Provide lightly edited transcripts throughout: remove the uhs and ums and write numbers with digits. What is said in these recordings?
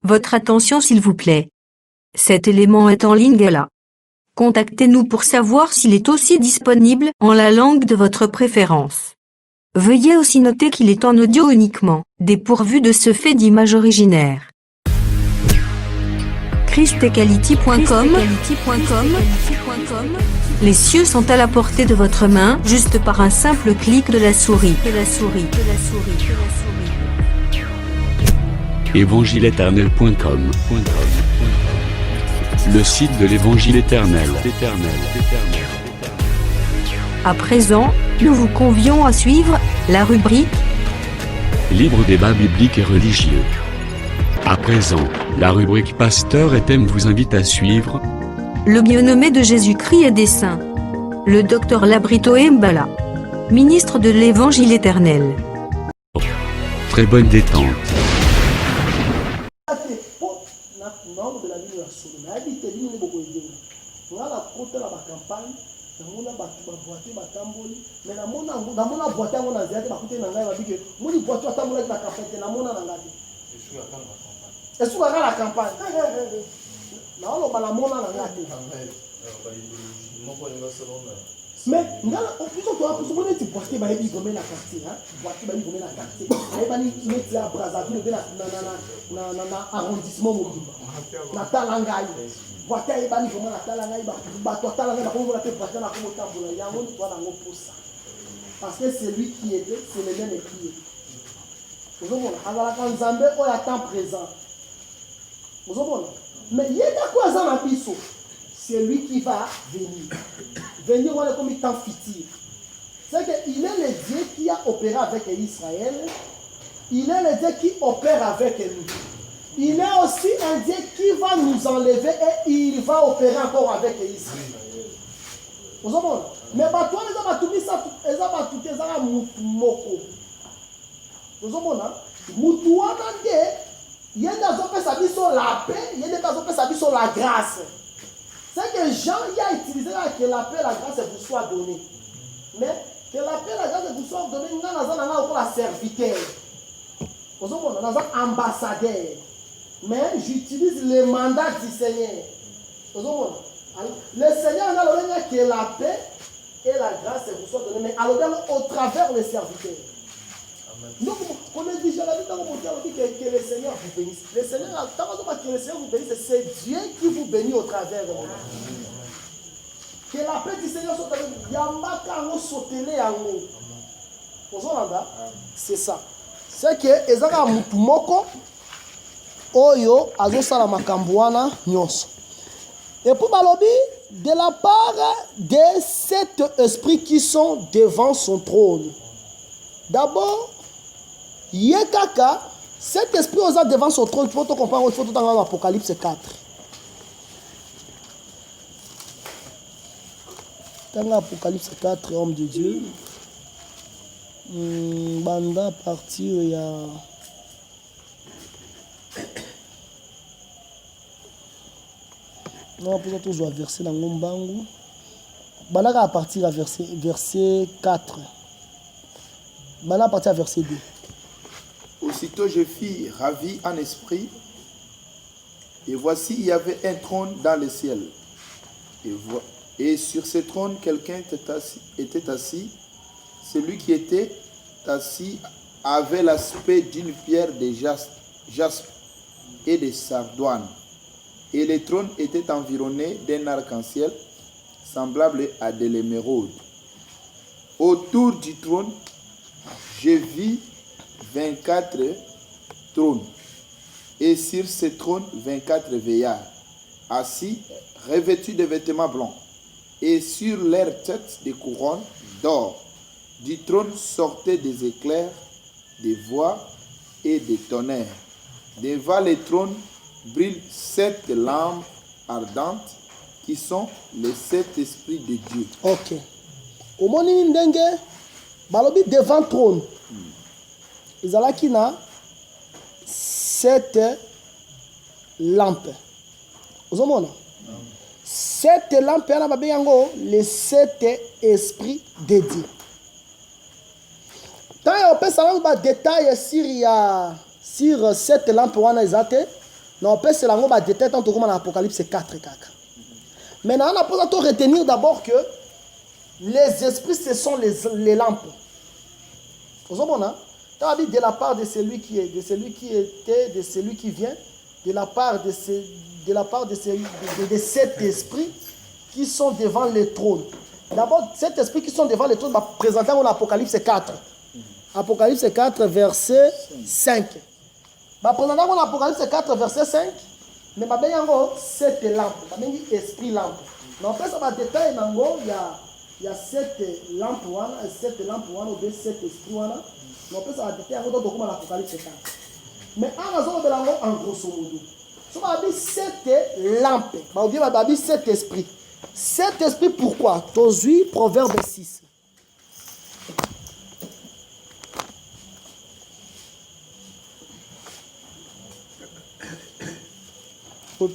Votre attention s'il vous plaît. Cet élément est en ligne là. Contactez-nous pour savoir s'il est aussi disponible en la langue de votre préférence. Veuillez aussi noter qu'il est en audio uniquement, dépourvu de ce fait d'image originaire. christequality.com. Les cieux sont à la portée de votre main, juste par un simple clic de la souris. Évangileéternel.com, le site de l'Évangile éternel. À présent, nous vous convions à suivre la rubrique Libre débat biblique et religieux. À présent, la rubrique Pasteur et thème vous invite à suivre le bien-aimé de Jésus-Christ et des saints, le docteur Labrito Mbala, ministre de l'Évangile éternel. Très bonne détente. Mais on peut te porter ma vie comme la quartier, hein, porter ma vie comme la quartier. Elle va ni mettre la Brazzaville na arrondissement mobile. Na Talangai. Porter elle va ni comme la Talangai ba to Talangai ba ko la te porter na ko tambola ya on toi na ngo pour ça. Parce que c'est lui qui était, c'est le même qui est. Vous voyez, alors quand Nzambe o ya temps présent. Vous voyez, mais il y a quoi ça na biso? C'est lui qui va venir. Venir, on est comme il temps futur. C'est qu'il est le Dieu qui a opéré avec Israël. Il est le Dieu qui opère avec nous. Il est aussi un Dieu qui va nous enlever et il va opérer encore avec Israël. Vous comprenez? Mais toi, les gens tout ça, les gens tout ça, moko. Vous comprenez? Moutoua nande, il y a des gens qui s'habillent sur la paix, il y a des gens qui s'habillent sur la grâce. C'est que Jean y a utilisé que la paix et la grâce vous soient données. Mais que la paix et la grâce vous soient données, nous avons encore la serviteur. Nous avons ambassadeur. Mais j'utilise le mandat du Seigneur. Le Seigneur a dit que la paix et la grâce vous soient données, mais alors au travers les serviteurs. Donc, on a déjà la vie que le Seigneur vous bénisse. Le Seigneur, que le Seigneur vous bénisse, c'est Dieu qui vous bénit au travers de vous. Que la paix du Seigneur soit avec vous. Yamaka no sotele yango. C'est ça. C'est que ezaka mutu moko oyo azosala makambo wana nyonso. Et pour balobi, de la part de cet esprit qui sont devant son trône. D'abord, Yekaka, cet esprit osa devant son trône, il faut te comprendre, il faut tout dans l'Apocalypse 4. Dans l'Apocalypse 4, homme de Dieu, banda partir, il y a... Non, peut-être toujours verser dans Ngombangu. Banda à partir à verset 4. Banda à partir à verset 2. Aussitôt je fus ravi en esprit, et voici il y avait un trône dans le ciel. Et sur ce trône, quelqu'un était assis. Celui qui était assis avait l'aspect d'une pierre de jaspe et de sardoine. Et le trône était environné d'un arc-en-ciel semblable à de l'émeraude. Autour du trône, je vis 24 trônes, et sur ces trônes 24 veillards, assis, revêtus de vêtements blancs, et sur leurs têtes des couronnes d'or. Du trône sortaient des éclairs, des voix et des tonnerres. Devant les trônes brillent 7 lampes ardentes, qui sont les 7 esprits de Dieu. Ok. Au moni ndenge, balobi devant trône. Izalaki na 7 lampes. Ozomona? 7 lampes yana babe yango les 7 esprits de Dieu. Tant on peut savoir ba détail sur 7 lampes wana ezate Non, peut c'est la détail tant que dans l'Apocalypse 4 kaka. Maintenant, on a besoin de retenir d'abord que les esprits, ce sont les lampes. Vous comprenez? De la part de celui qui est, de celui qui était, de celui qui vient, de la part de cet esprit qui sont devant le trône. D'abord, cet esprit qui sont devant le trône va présenter en Apocalypse 4. Apocalypse 4, verset 5. Va présenter en Apocalypse 4, verset 5. Mais va bien en cette lampe, va bien esprit lampe. Donc, après ça va détailler il y a cette lampe ou bien cet esprit. Donc, ça va détailler en Apocalypse 4. Mais en grosso modo, ça va dire cette lampe, va dire cet esprit. Cet esprit, pourquoi? Tozui, Proverbe 6. Au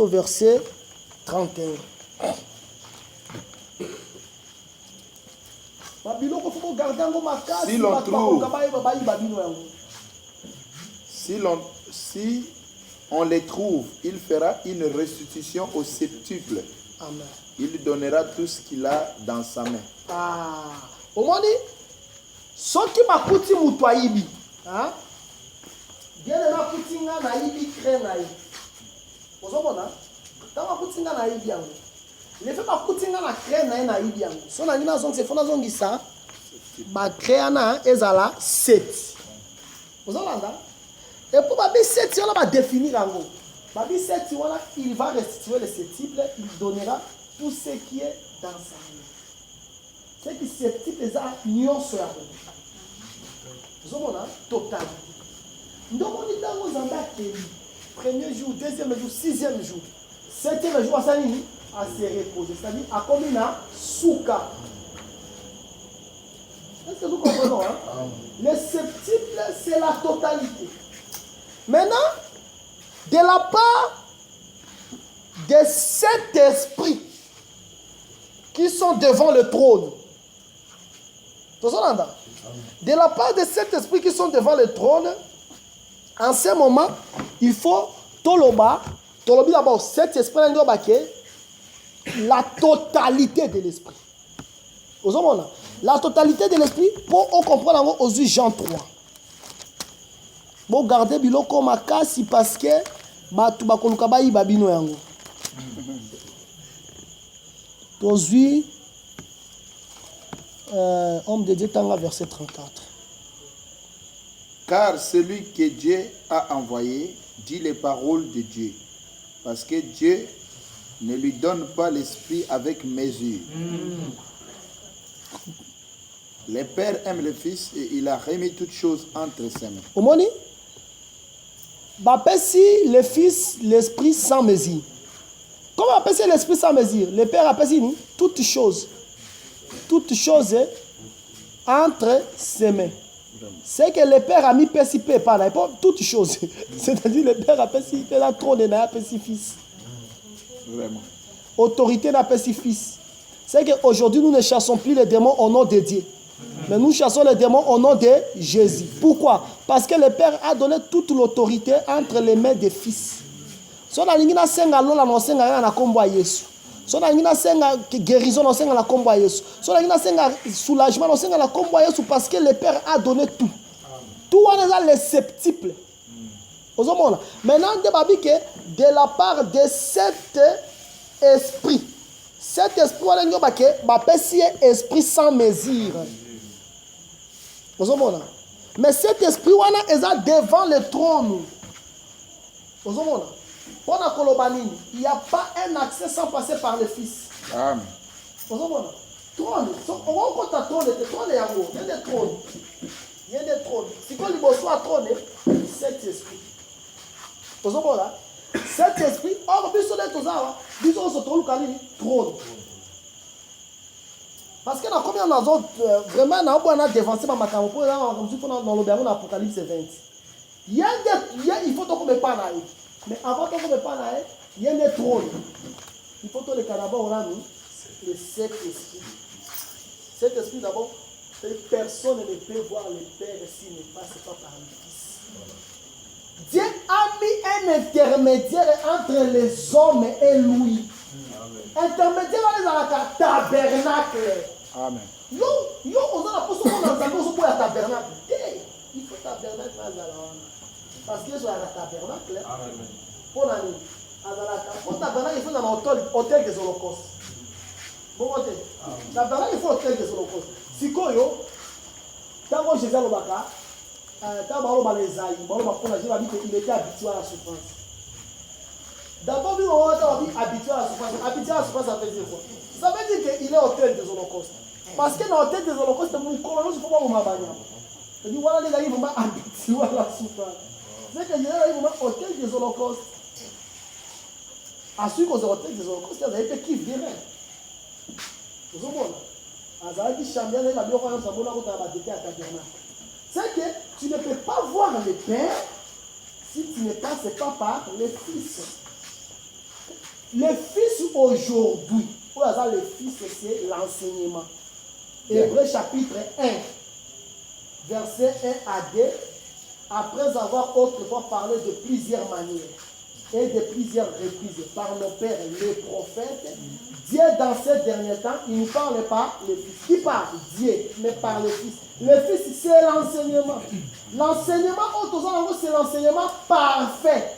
verset 31. Si l'on trouve, si on les trouve, il fera une restitution au septuple. Amen. Il donnera tout ce qu'il a dans sa main. Ah, au moins dit, ce qui m'a coûté moutouaïbi, hein? Bien de ma coûté naïbi crée naïbi. Vous comprenez? Dans ma coûté naïbi, les faits ma coûté crée naïbi. Son anima zone c'est fondation ça. Ma crée na ezala 7. Vous comprenez? Et pour ma 7 on va définir en gros. Ma 7 il va restituer le septuple, il donnera tout ce qui est dans sa main. C'est que ces petits les a nuancés sur la main. Vous comprenez? Total. Donc on est dans nos andates. Premier jour, deuxième jour, sixième jour. Septième jour, à se reposer. C'est-à-dire à combien à souka. Est-ce que nous comprenons? Hein? Le septuple, c'est la totalité. Maintenant, de la part de cet esprit qui sont devant le trône. De la part de cet esprit qui sont devant le trône, en ce moment, il faut tolobi d'abord, cet esprit la totalité de l'esprit. La totalité de l'esprit, pour comprendre aux Jean 3. Bon, gardez biloko makasi parce que batu bakoluka bayi babino yango. Tozui homme de Dieu tanga verset 34. Car celui que Dieu a envoyé dit les paroles de Dieu, parce que Dieu ne lui donne pas l'esprit avec mesure. Le Père aime le Fils et il a remis toutes choses entre ses mains. Au moni, si le Fils, l'Esprit sans mesure. Comment appelle l'Esprit sans mesure? Le Père appelle toutes choses. Toutes choses entre ses mains. C'est que le Père a mis PCP par là. Toutes choses. C'est-à-dire le Père appelle si la trône et n'a pas si fils. Vraiment. Autorité n'a pas si fils. C'est qu'aujourd'hui nous ne chassons plus les démons au nom de Dieu. Mais nous chassons les démons au nom de Jésus. Pourquoi? Parce que le Père a donné toute l'autorité entre les mains des fils. Si on a une si on a une guérison, on a une soulagement, on parce que le Père a donné tout. Tout on a les septuples. Maintenant, de la part de cet esprit, on a esprit sans mesure. Mais cet esprit est devant le trône. Il n'y a pas un accès sans passer par le Fils. Amen. Trône. On compte à trône. Il y a des trônes. Il y a des trônes. Si on a trône, cet esprit. Cet esprit, or, on se trouve trône. Parce que combien vraiment, on a dévancé ma macaron pour dans l'Apocalypse 20. Il faut qu'on me parle. Mais avant qu'on me parle, il y a des trônes. Il faut que le Canada ait le cet esprit. Cet esprit d'abord, personne ne peut voir le Père s'il ne passe pas par le Fils. Dieu a mis un intermédiaire entre les hommes et lui. Intermédiaire dans le tabernacle. Amen. Yo, on a posé dans le tabernacle. Il faut tabernacle parce que sur le tabernacle. Pour l'année. Pour tabernacle, il faut dans l'hôtel des holocaustes. Bon côté. Tabernacle, il faut hôtel des holocaustes. Si quoi yo, quand Jésus a le baka, quand les aïe, il était habitué à la souffrance. D'abord, on a dit habitué à la souffrance. Habitué à la souffrance, ça veut dire quoi? Ça veut dire qu'il est hôtel des holocaustes. Parce que dans l'hôtel des holocaustes, mon colonel, il ne faut pas vous m'abagner. Il dit voilà, les gars, ils vont habituer à la souffrance. C'est que les gars, ils vont hôtel des holocaustes. À celui qu'on a hôtel des holocaustes, il y a des qui viennent. Vous comprenez? C'est que tu ne peux pas voir le Père si tu ne passes pas par le Fils. Le Fils aujourd'hui, le Fils c'est l'enseignement. Hébreux chapitre 1, verset 1 à 2, après avoir autrefois parlé de plusieurs manières et de plusieurs reprises par nos pères, les prophètes, Dieu dans ces derniers temps, il ne parle pas le Fils. Qui parle? Dieu, mais par le Fils. Le Fils, c'est l'enseignement. L'enseignement, c'est l'enseignement parfait.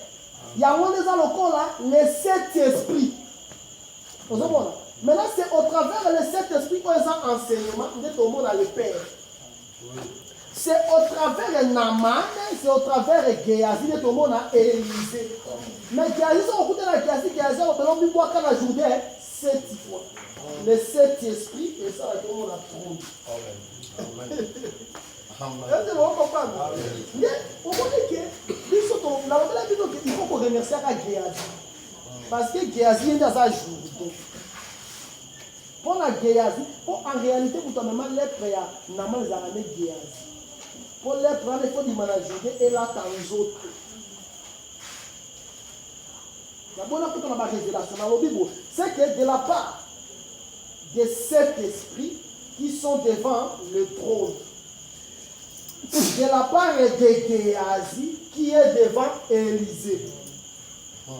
Il y a le Saint-Esprit. Maintenant, c'est au travers le Saint-Esprit qu'on a enseignement, au monde le Père. C'est au travers de Naman, c'est au travers de Géasi, tout le monde a Élisée. Mais Géasi, on écoute la Géasi, on peut boire quand la journée, 7 fois. Le Saint-Esprit, et ça, tout le monde a trouvé. Est-ce que vous comprenez? Mais, on dit que, il faut qu'on remercie à Géasi. Parce que Géasi est dans sa journée. Pour la Géasi, en réalité, vous avez même les prêts à Naman les armées Géasi. Pour les prendre, il faut dire que et là, dans les autres. La bonne révélation dans la Bible, c'est que de la part de cet esprit qui sont devant le trône, de la part de Géasi qui est devant Élisée.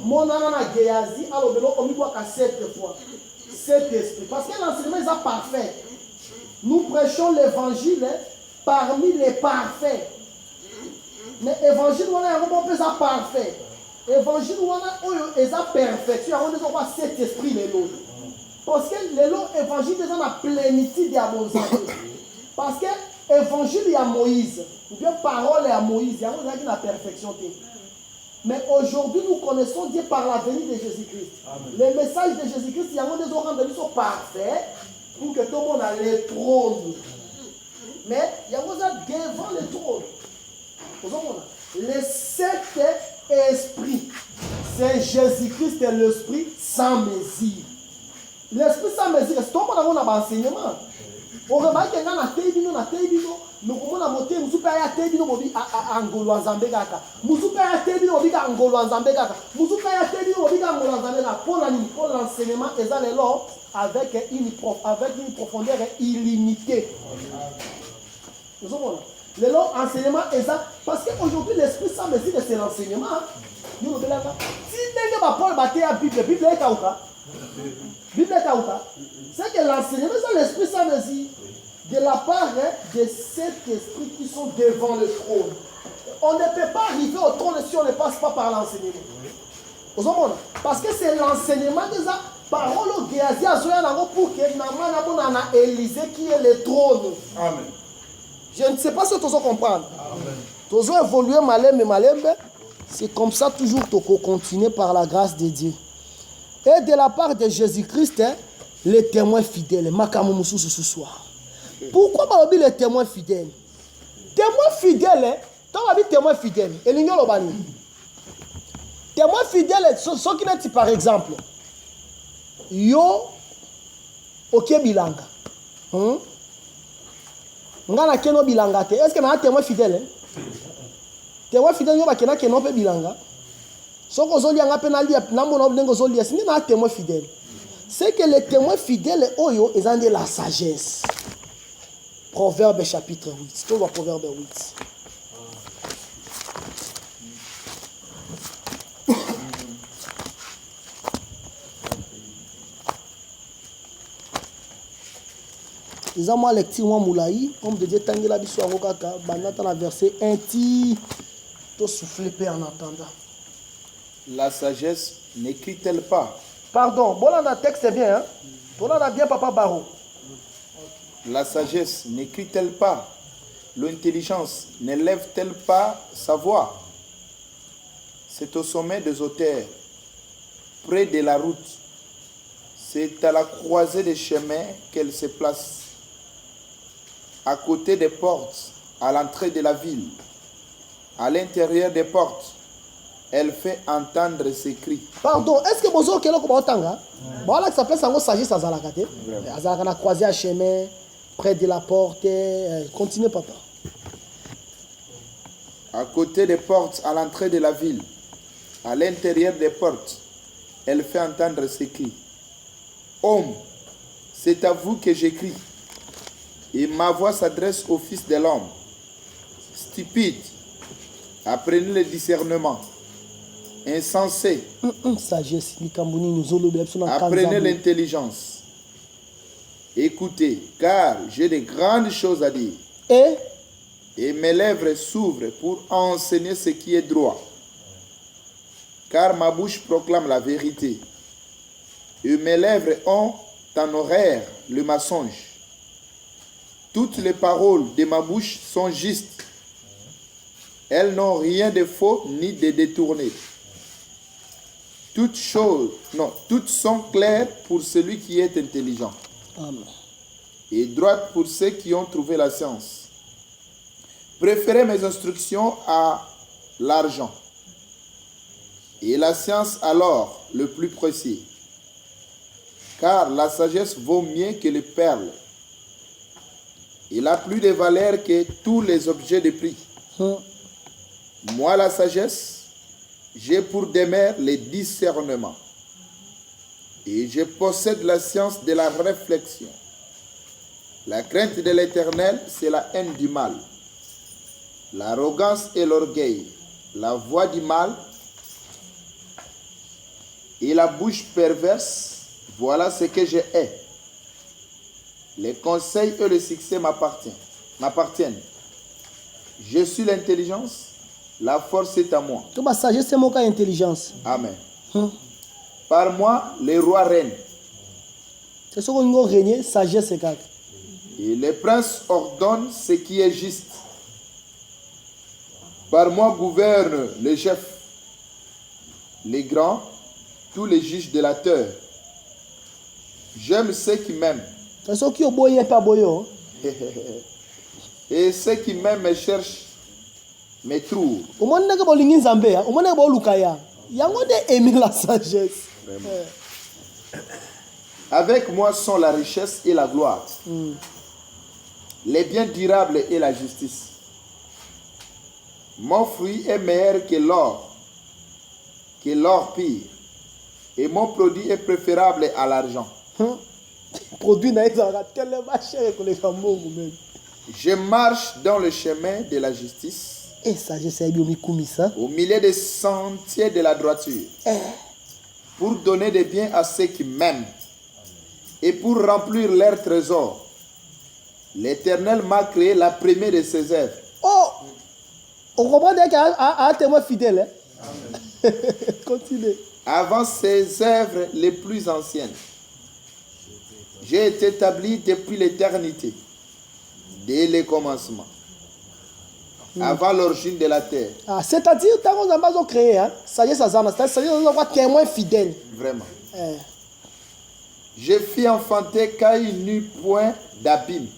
Mon nana Géasi, alors on y voit qu'à 7 fois. Cet esprit. Parce que l'enseignement est parfait. Nous prêchons l'évangile parmi les parfaits. Mais l'évangile, on a un peu parfait. L'évangile, on a une perfection. On a cet esprit, les lots. Parce que l'évangile est dans la plénitude de l'abondance. Parce que l'évangile, il y a Moïse. Ou bien parole est à Moïse. Il y a la perfection. Mais aujourd'hui, nous connaissons Dieu par la venue de Jésus-Christ. Les messages de Jésus-Christ, il y a des rendus sont parfaits pour que tout le monde ait le trône. Mais il y a devant le trône. Le Saint-Esprit, c'est Jésus-Christ et l'Esprit sans mesure. L'Esprit sans mesure, c'est tout le monde a un enseignement. On remarque qu'il y a un télévision, nous avons monté, nous avons fait un télévision, nous avons fait un télévision, nous avons fait un télévision, nous avons fait un télévision, pour l'enseignement, ils ont l'or avec une profondeur illimitée. Nous avons l'enseignement, parce qu'aujourd'hui, l'esprit sans mesure, c'est l'enseignement. Nous avons si Paul battait la Bible, la Bible est Kauka. C'est que l'enseignement, c'est l'esprit sans mesure. De la part de cet esprit qui sont devant le trône. On ne peut pas arriver au trône si on ne passe pas par l'enseignement. Parce que c'est l'enseignement des paroles au Géasi pour que Naman a Élisée qui est le trône. Amen. Je ne sais pas si tu as compris. Tu as évolué malem. C'est comme ça toujours que tu continues par la grâce de Dieu. Et de la part de Jésus-Christ, les témoins fidèles. Makamoumoussou ce soir. Pourquoi on dit les témoins fidèles? Témoins fidèles, quand on dit témoins fidèles, et l'ignon l'obani. Témoins fidèles, ce qui est par exemple, yo, ok bilanga. Ngana keno bilanga te. Est-ce que na témoin fidèle? Témoin fidèle yo ba kena keno pe bilanga. Soko zoli anga penali na mona ndengo zoli asini na témoin fidèle. C'est que les témoins fidèles oyo ils ont de la sagesse. Proverbe chapitre 8. Tu vois Proverbe 8. Les amants lecture moi moulaï, comme de Dieu tangela biso avokaka, banata la verset 1 ti to souffler paix en attendant. La sagesse n'écrit-elle pas? Pardon, bon là le texte c'est bien hein. Bon là bien papa Baro. La sagesse n'écrit-elle pas? L'intelligence n'élève-t-elle pas sa voix? C'est au sommet des auteurs, près de la route. C'est à la croisée des chemins qu'elle se place, à côté des portes, à l'entrée de la ville. À l'intérieur des portes, elle fait entendre ses cris. Pardon, est-ce que bonjour kelo ko batanga? Bon là ça place en sagesse à Zalakate. Azalaka na croisée à chemin, près de la porte. Continue papa. À côté des portes, à l'entrée de la ville, à l'intérieur des portes, elle fait entendre ses cris. Homme, c'est à vous que j'écris. Et ma voix s'adresse au Fils de l'homme. Stupide, apprenez le discernement. Insensé, Sagesse, Nikambuni nous olobela biso na apprenez l'intelligence. Écoutez, car j'ai de grandes choses à dire. Et mes lèvres s'ouvrent pour enseigner ce qui est droit. Car ma bouche proclame la vérité. Et mes lèvres ont en horaire le mensonge. Toutes les paroles de ma bouche sont justes. Elles n'ont rien de faux ni de détourné. Toutes sont claires pour celui qui est intelligent. Amen. Et droites pour ceux qui ont trouvé la science. Préférez mes instructions à l'argent. Et la science alors le plus précieux. Car la sagesse vaut mieux que les perles. Il a plus de valeur que tous les objets de prix. Moi, la sagesse, j'ai pour demeure le discernement. Et je possède la science de la réflexion. La crainte de l'Éternel, c'est la haine du mal. L'arrogance et l'orgueil, la voix du mal et la bouche perverse, voilà ce que je hais. Les conseils et le succès m'appartiennent. Je suis l'intelligence, la force est à moi. To ba sagesse c'est mon cas intelligence. Amen. Par moi, les rois règnent. C'est ce qu'on a régné, sagesse c'est quoi? Et les princes ordonnent ce qui est juste. Par moi gouvernent les chefs, les grands, tous les juges de la terre. J'aime ceux qui m'aiment. C'est ce qui est boyé pas boyo. Et ceux qui m'aiment me cherchent, me trouvent. Au moins n'a pas lingi nzambe, au moins n'a pas lukaya. Yango de aimer la sagesse. Avec moi sont la richesse et la gloire, les biens durables et la justice. Mon fruit est meilleur que l'or pire, et mon produit est préférable à l'argent. Produit na ezara quel est ma chère que les femmes même. Je marche dans le chemin de la justice, Et sagesse est bien kumisa. au milieu des sentiers de la droiture, pour donner des biens à ceux qui m'aiment et pour remplir leurs trésors. L'Éternel m'a créé la première de ses œuvres. Oh, on comprend qu'il y a un témoin fidèle. Hein? Continuez. Avant ses œuvres les plus anciennes. J'ai été établi depuis l'éternité, dès le commencement, avant l'origine de la terre. Ah, c'est-à-dire, tant qu'on a pas créé, hein, sagesse à Zana, c'est-à-dire qu'on a un témoin fidèle. Vraiment. Je fis enfanter car il n'eut point d'abîme,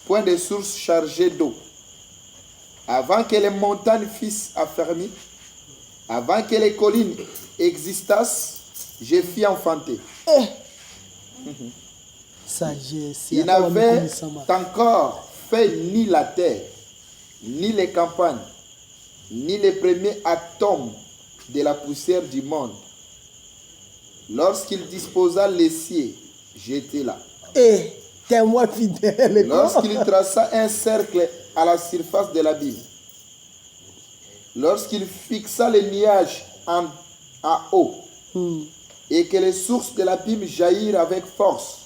point de source chargée d'eau. Avant que les montagnes fussent affermies, avant que les collines existassent, je fis enfanter. Sagesse. Il n'avait encore fait ni la terre, ni les campagnes, ni les premiers atomes de la poussière du monde. Lorsqu'il disposa les cieux, j'étais là. Témoin fidèle. Lorsqu'il traça un cercle à la surface de l'abîme, lorsqu'il fixa les nuages en haut, et que les sources de l'abîme jaillirent avec force,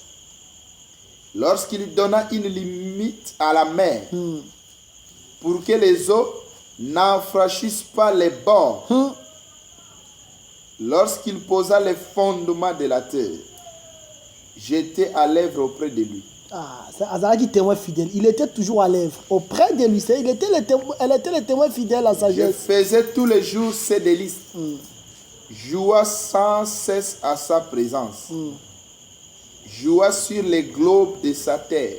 lorsqu'il donna une limite à la mer, pour que les eaux n'enfranchissent pas les bords, lorsqu'il posa les fondements de la terre, j'étais à l'œuvre auprès de lui. Ah, c'est Azalaki témoin fidèle. Il était toujours à l'œuvre. Auprès de lui, elle était le témoin fidèle à sa Je sagesse. faisais tous les jours ses délices, joua sans cesse à sa présence, joua sur les globes de sa terre,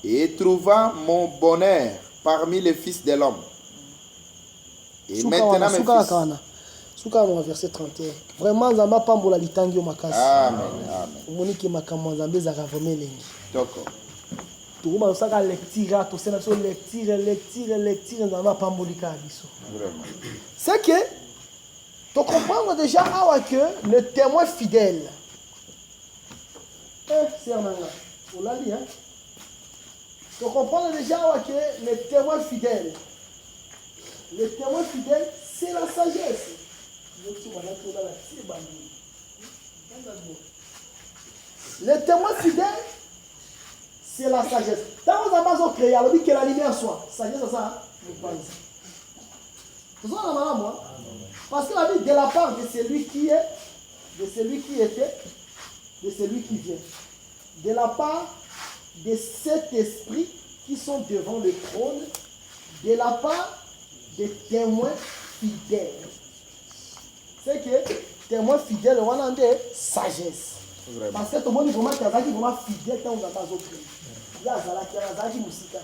et trouva mon bonheur parmi les fils de l'homme. Et maintenant, mes fils. Souka verset 31. Vraiment, Zamba Pambola Litangi Makasi. Amen. Amen. Monique Makamon Zambé Zaravome Lengi. D'accord. Tout le monde a lecture, tout ça, lecture, Zamba Pambolika Abisso. Vraiment. C'est que, tu comprends déjà que le témoin fidèle. C'est un manga. On l'a dit, hein. Tu comprends déjà que le témoin fidèle. Le témoin fidèle, c'est la sagesse. Le témoin fidèle, c'est la sagesse. Quand vous avez créé, on dit que la lumière soit. Sagesse, c'est ça, je pense. C'est ça, moi. Parce que la vie de la part de celui qui est, de celui qui était, de celui qui vient. De la part de cet esprit qui sont devant le trône, de la part des témoins fidèles. C'est que témoin fidèle, on a des sagesse. Vraiment. Parce que tout le monde est vraiment fidèle quand on a pas autre. Il y a Zalaki Moussika.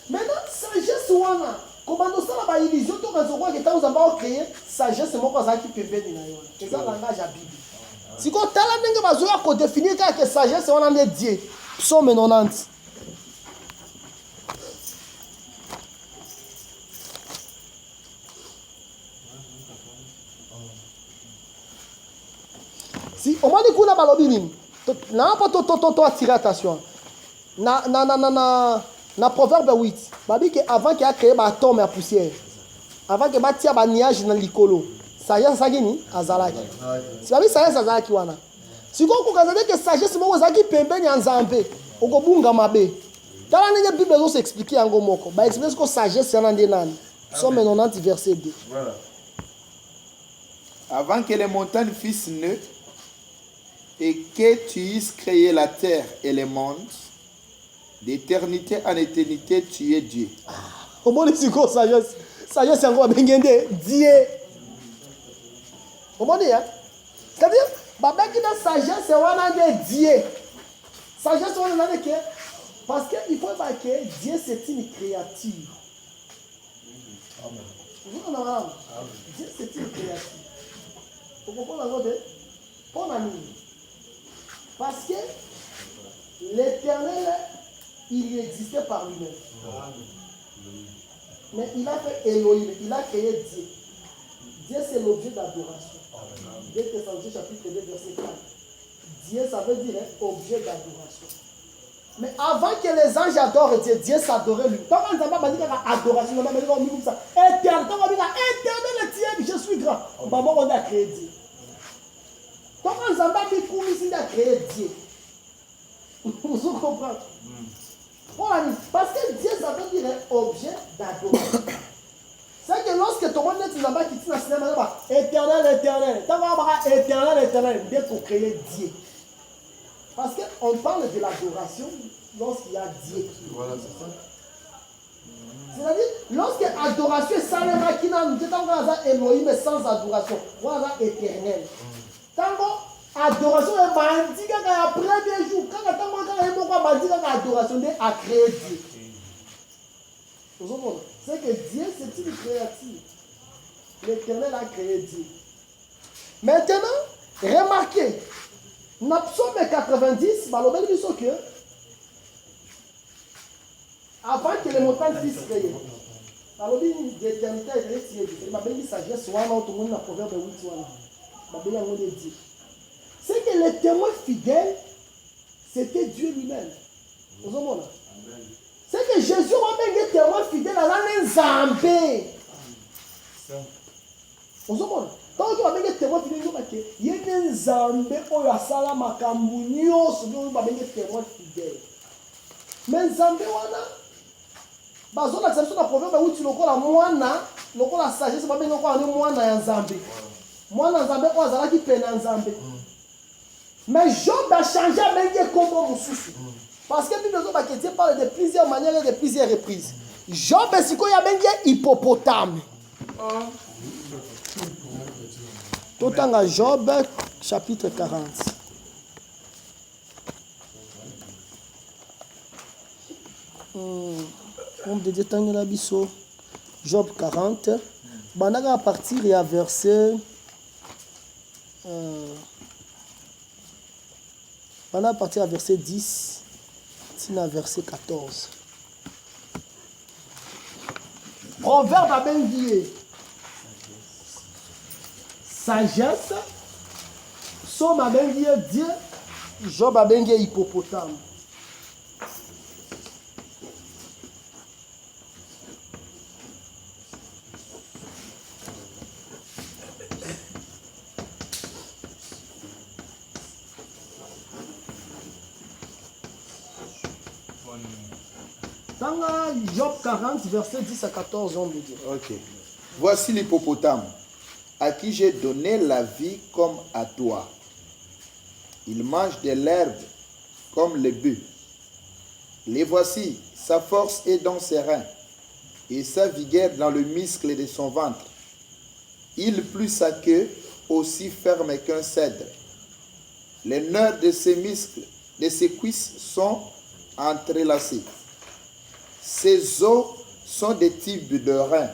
Maintenant, sagesse, on a. Comment nous sommes à l'illusion, tout le monde qui a créé, sagesse, c'est moi qui peut venir. C'est ça le langage à Bible. Si on a la définir que sagesse, on a des dieux. Psaume 90. Si on m'a dit qu'on a balobi nini, n'a pas to attirer attention. Na proverbe 8, babi que avant qu'il a créé l'atome et la poussière, avant que batia ba nuage dans l'icolo, sagesse sagini azalaki. Si babi sagesse azalaki wana. Si ko kazade que sagesse mo zaki pembeni nzambe, okobunga mabe. Tala nenge Bible zo s'expliquer yango moko. Ba explique que sagesse yana ndé nani. Psaume 90 verset 2. Voilà. Avant que les montagnes fissent nœud et que tu eusses créé la terre et les mondes, d'éternité en éternité, tu es Dieu. Au moins, c'est quoi sagesse? Sagesse, c'est encore Bengende, Dieu. Au moins, c'est-à-dire, Babaki dans sagesse, c'est un Dieu. Sagesse, c'est un Dieu. Parce qu'il faut pas que Dieu, c'est une créature. Amen. Dieu, c'est une créature. Vous comprenez la chose? Pour la nuit. Parce que l'éternel, il existait par lui-même. Mais il a fait Elohim, il a créé Dieu. Dieu, c'est l'objet d'adoration. 2 Thessaloniciens chapitre 2, verset 4. Dieu, ça veut dire objet d'adoration. Mais avant que les anges adorent Dieu, Dieu s'adorait lui. Tant qu'on n'a pas dit adoration, on a dit comme ça. Éternel, je suis grand. Maman, on a créé Dieu. Tant qu'on n'a pas dit qu'on a créé Dieu. Vous comprenez? Parce que Dieu, ça veut dire objet d'adoration. C'est que lorsque tout le monde est là-bas qui dit dans le cinéma, éternel, éternel. Tant qu'on va éternel, éternel, bien pour créer Dieu. Parce qu'on parle de l'adoration lorsqu'il y a Dieu. Voilà, c'est ça. C'est-à-dire, lorsque adoration est sans les qui n'a pas Elohim sans adoration, voilà éternel. Tant adoration est bandit quand il y a premier jour, quand il y a bandit quand adoration est à créer Dieu. C'est que Dieu c'est une créature. L'éternel a créé Dieu. Maintenant, remarquez. Dans Psaume 90, Balobel dit que avant que les montagnes fissent créées, Balobel dit d'éternité est retirée. Balobel dit sagesse, soit dans tout le monde dans Proverbe 8, Balobel dit. C'est que les témoins fidèles, c'était Dieu lui-même. Vous avez vu? C'est que Jésus a même des témoins fidèles à l'année Zambé. ozomona ntango babenge témoin fidèle ezobake ye nde nzambe oyo asala makambo nyonso nde oyo babenge témoin fidèle mais nzambe wana bazolakisa biso na proverbe euti lokola mwana lokola sagesse babenge okola nde mwana ya nzambe mwana ya nzambe oyo azalaki pene ya nzambe mais Job a changé abengi ekombo mosusu parce que bible ezobake Dieu parle de plusieurs manières et de plusieurs reprises Job sikoyo abengi hippopotame totanga Job chapitre 40 on de Dieu tangela biso Job 40 bandaka à partir ya verset pendant à partir à verset 10 tina verset 14 proverbe abengi sagesse somme abengi Dieu Job abengi hippopotame Job 40, verset 10 à 14, on me dit. Ok. Voici l'hippopotame, à qui j'ai donné la vie comme à toi. Il mange de l'herbe comme les bœufs. Les voici, sa force est dans ses reins, et sa vigueur dans le muscle de son ventre. Il plie sa queue aussi ferme qu'un cèdre. Les nerfs de ses muscles, de ses cuisses sont entrelacés. Ses os sont des tubes de reins.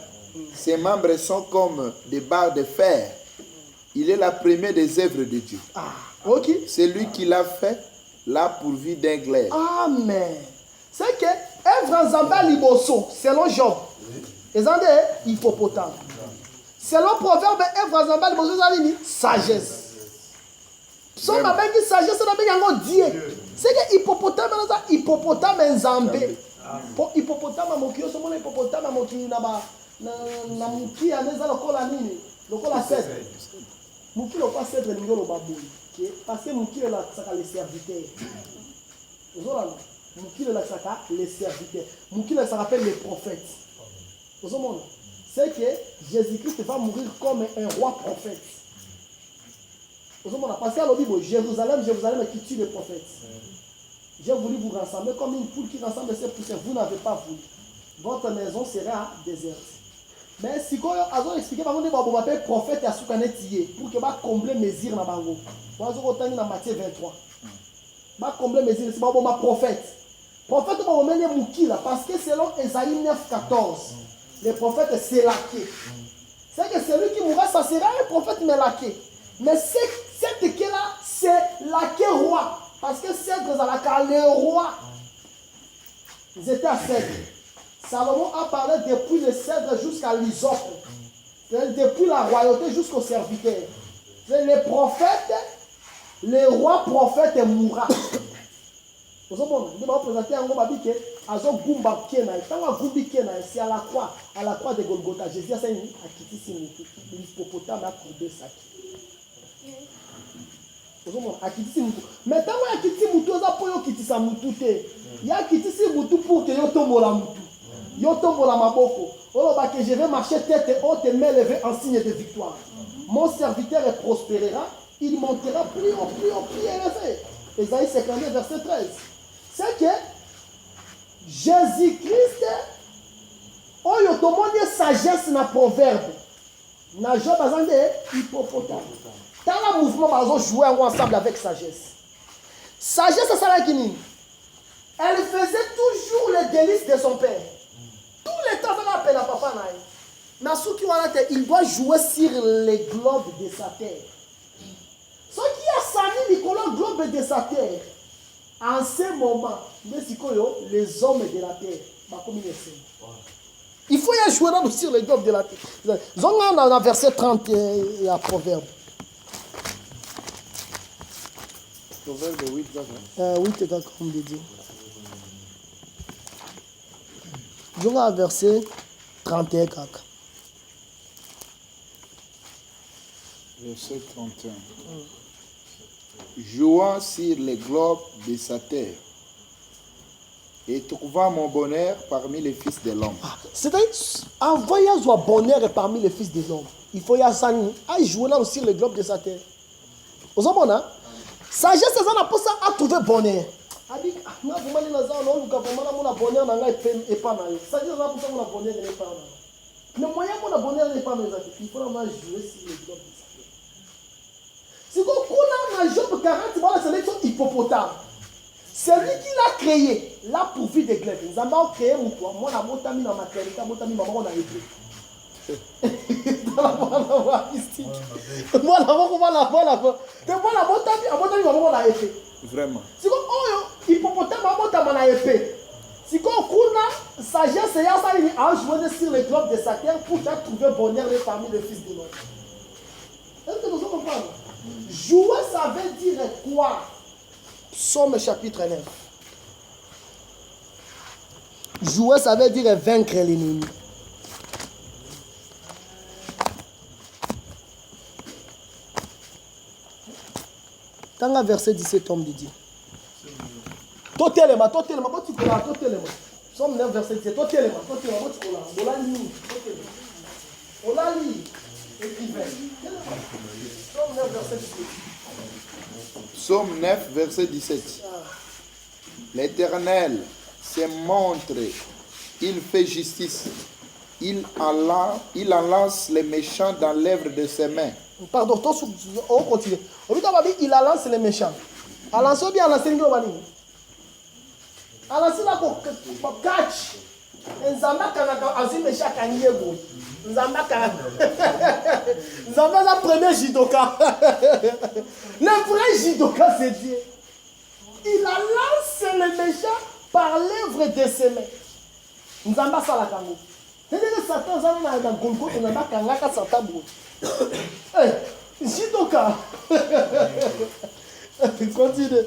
Ses membres sont comme des barres de fer. Il est la première des œuvres de Dieu. Ah, ok. C'est lui qui l'a fait, l'a pourvu d'un glaive. Amen. C'est que œuvre nzambe liboso, selon Job. Ils ont dit hippopotame. Selon Proverbe, œuvre nzambe liboso, ils ont dit sagesse. So ma bengi sagesse na bengi yango Dieu. C'est que hippopotame nzambe. Po hippopotame moki so mona hippopotame moki na moki aneza lokola nini? Lokola cèdre. Moki lokola cèdre ngolo baboui. Parce que moki la saka les serviteurs. Ozola moki la saka les serviteurs. Moki la ça rappelle les prophètes. Ozomona. C'est que Jésus-Christ va mourir comme un roi prophète. Parce qu'à l'Obibo, Jérusalem qui tue les prophètes. J'ai voulu vous rassembler comme une poule qui rassemble ses poussins. Vous n'avez pas voulu. Votre maison sera déserte. Mais si vous avez expliqué, vous avez prophète à Soukanetiye pour que vous comblez mes irs dans Bango. Vous avez dans Matthieu 23. Vous combler mes irs, c'est ma prophète. Prophète, vous avez Moukila parce que selon Esaïe 9:14, les prophètes c'est laqué. C'est que celui qui mourra, ça sera un prophète mais laqué. Mais cette là, c'est laqué roi. Parce que Cèdre, les rois, ils étaient à Cèdre. Salomon a parlé depuis le Cèdre jusqu'à l'Hysope. Depuis la royauté jusqu'aux serviteurs. Les prophètes, les rois prophètes mourra. Vous avez présenté un homme qui c'est à la croix de Golgotha. Jésus a dit l'hippopotame a courbé sa queue. Mais tant que tu as mutu za poyo kitisa mutu te ya kitisi mutu pour que yotombola mutu yotombola maboko oloba que je vais marcher tête haute et main levée en signe de victoire. Mon serviteur prospérera, il montera plus haut, plus élevé. Ésaïe 52 verset 13. C'est que Jésus-Christ oyo tomoni sagesse na proverbe na Job azande hippopotame. Dans le mouvement, ils ont joué ensemble avec sagesse. Sagesse, c'est ça qui dit. Elle faisait toujours les délices de son père. Tout le temps, elle appelle à papa. Il doit jouer sur les globes de sa terre. Ce qui a sali le globe de sa terre, en ce moment, les hommes de la terre, il faut y jouer sur les globes de la terre. Dans le verset 30, il y a un proverbe. Proverbe 8, 8 est comme de Dieu. Je vais verset 31. Verset 31. Jouant sur les globes de sa terre et trouvant mon bonheur parmi les fils de l'homme. C'est-à-dire, un voyage ou un bonheur parmi les fils de l'homme. Il faut y aller à jouer là aussi le globe de sa terre. Vous savez, sagesse, c'est ça, pour ça, à trouver bonheur. Il faut vraiment jouer sur le globe de sa terre. Si vous avez Job 40, c'est l'élection hippopotame. C'est lui qui l'a créé, l'a pourvu des glaives. Nous avons créé mon toit. Moi, la montagne dans ma maternité, montagne maman, on a été. Dans la voie mystique. Moi, la montagne maman, on a été. Vraiment. Si vous avez hippopotame, on a été. Si vous avez sagesse, c'est ça, il a joué sur le globe de sa terre pour trouver bonheur parmi les fils de l'homme. Est-ce que nous comprenons? Jouer, ça veut dire quoi? Psaume chapitre 9. Jouer, ça veut dire vaincre l'ennemi. Dans le verset 17, on me dit. Totelema. Psaume 9, verset 17. Totelema. On l'a lu. Écrivain. Psaume 9, verset 17. Psaume 9, verset 17. L'Éternel se montre, il fait justice, il enlace les méchants dans l'œuvre de ses mains. Pardon, on continue. Il enlace les méchants. Enlace bien enlace les méchants. Enlace la catch. Nzamba kanaka azime chaque année. Nzamba la première judoka. Le vrai judoka, c'est Dieu. Il a lancé les méchants par l'œuvre de ses mains. Nzamba salakango. C'est-à-dire que Satan zana na Golgotha nzamba kangaka Satan bo. Judoka. Continue.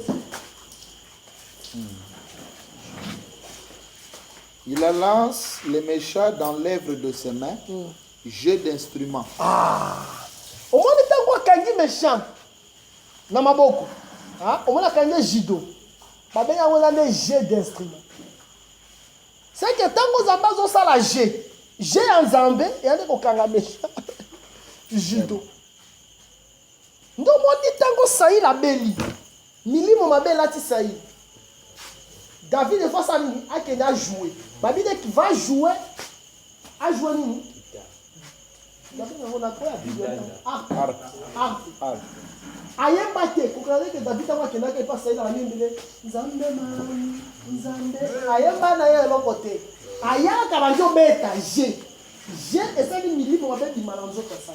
Il lance les méchants dans l'œuvre de ses mains, jeu d'instruments. Au moins, il y a un méchant. Dans ma boko. Au moins, il y a un judo. Il y a un jeu d'instruments. C'est que tant que Zamba ont ça la G. G en Zambé et un méchant. Judo. Donc, moi, je dis tant que ça y la belli. Mili, mon mabé, là, tu sais. David, de fois, ça a joué. David va jouer. A joué nous. David, on a quoi à Ayembate, vous savez que David a passé dans la ligne de Nzambe. Ayemba na l'autre côté. Aya kabanjo beta G. G et ça dit mili pour faire du malanzo comme ça.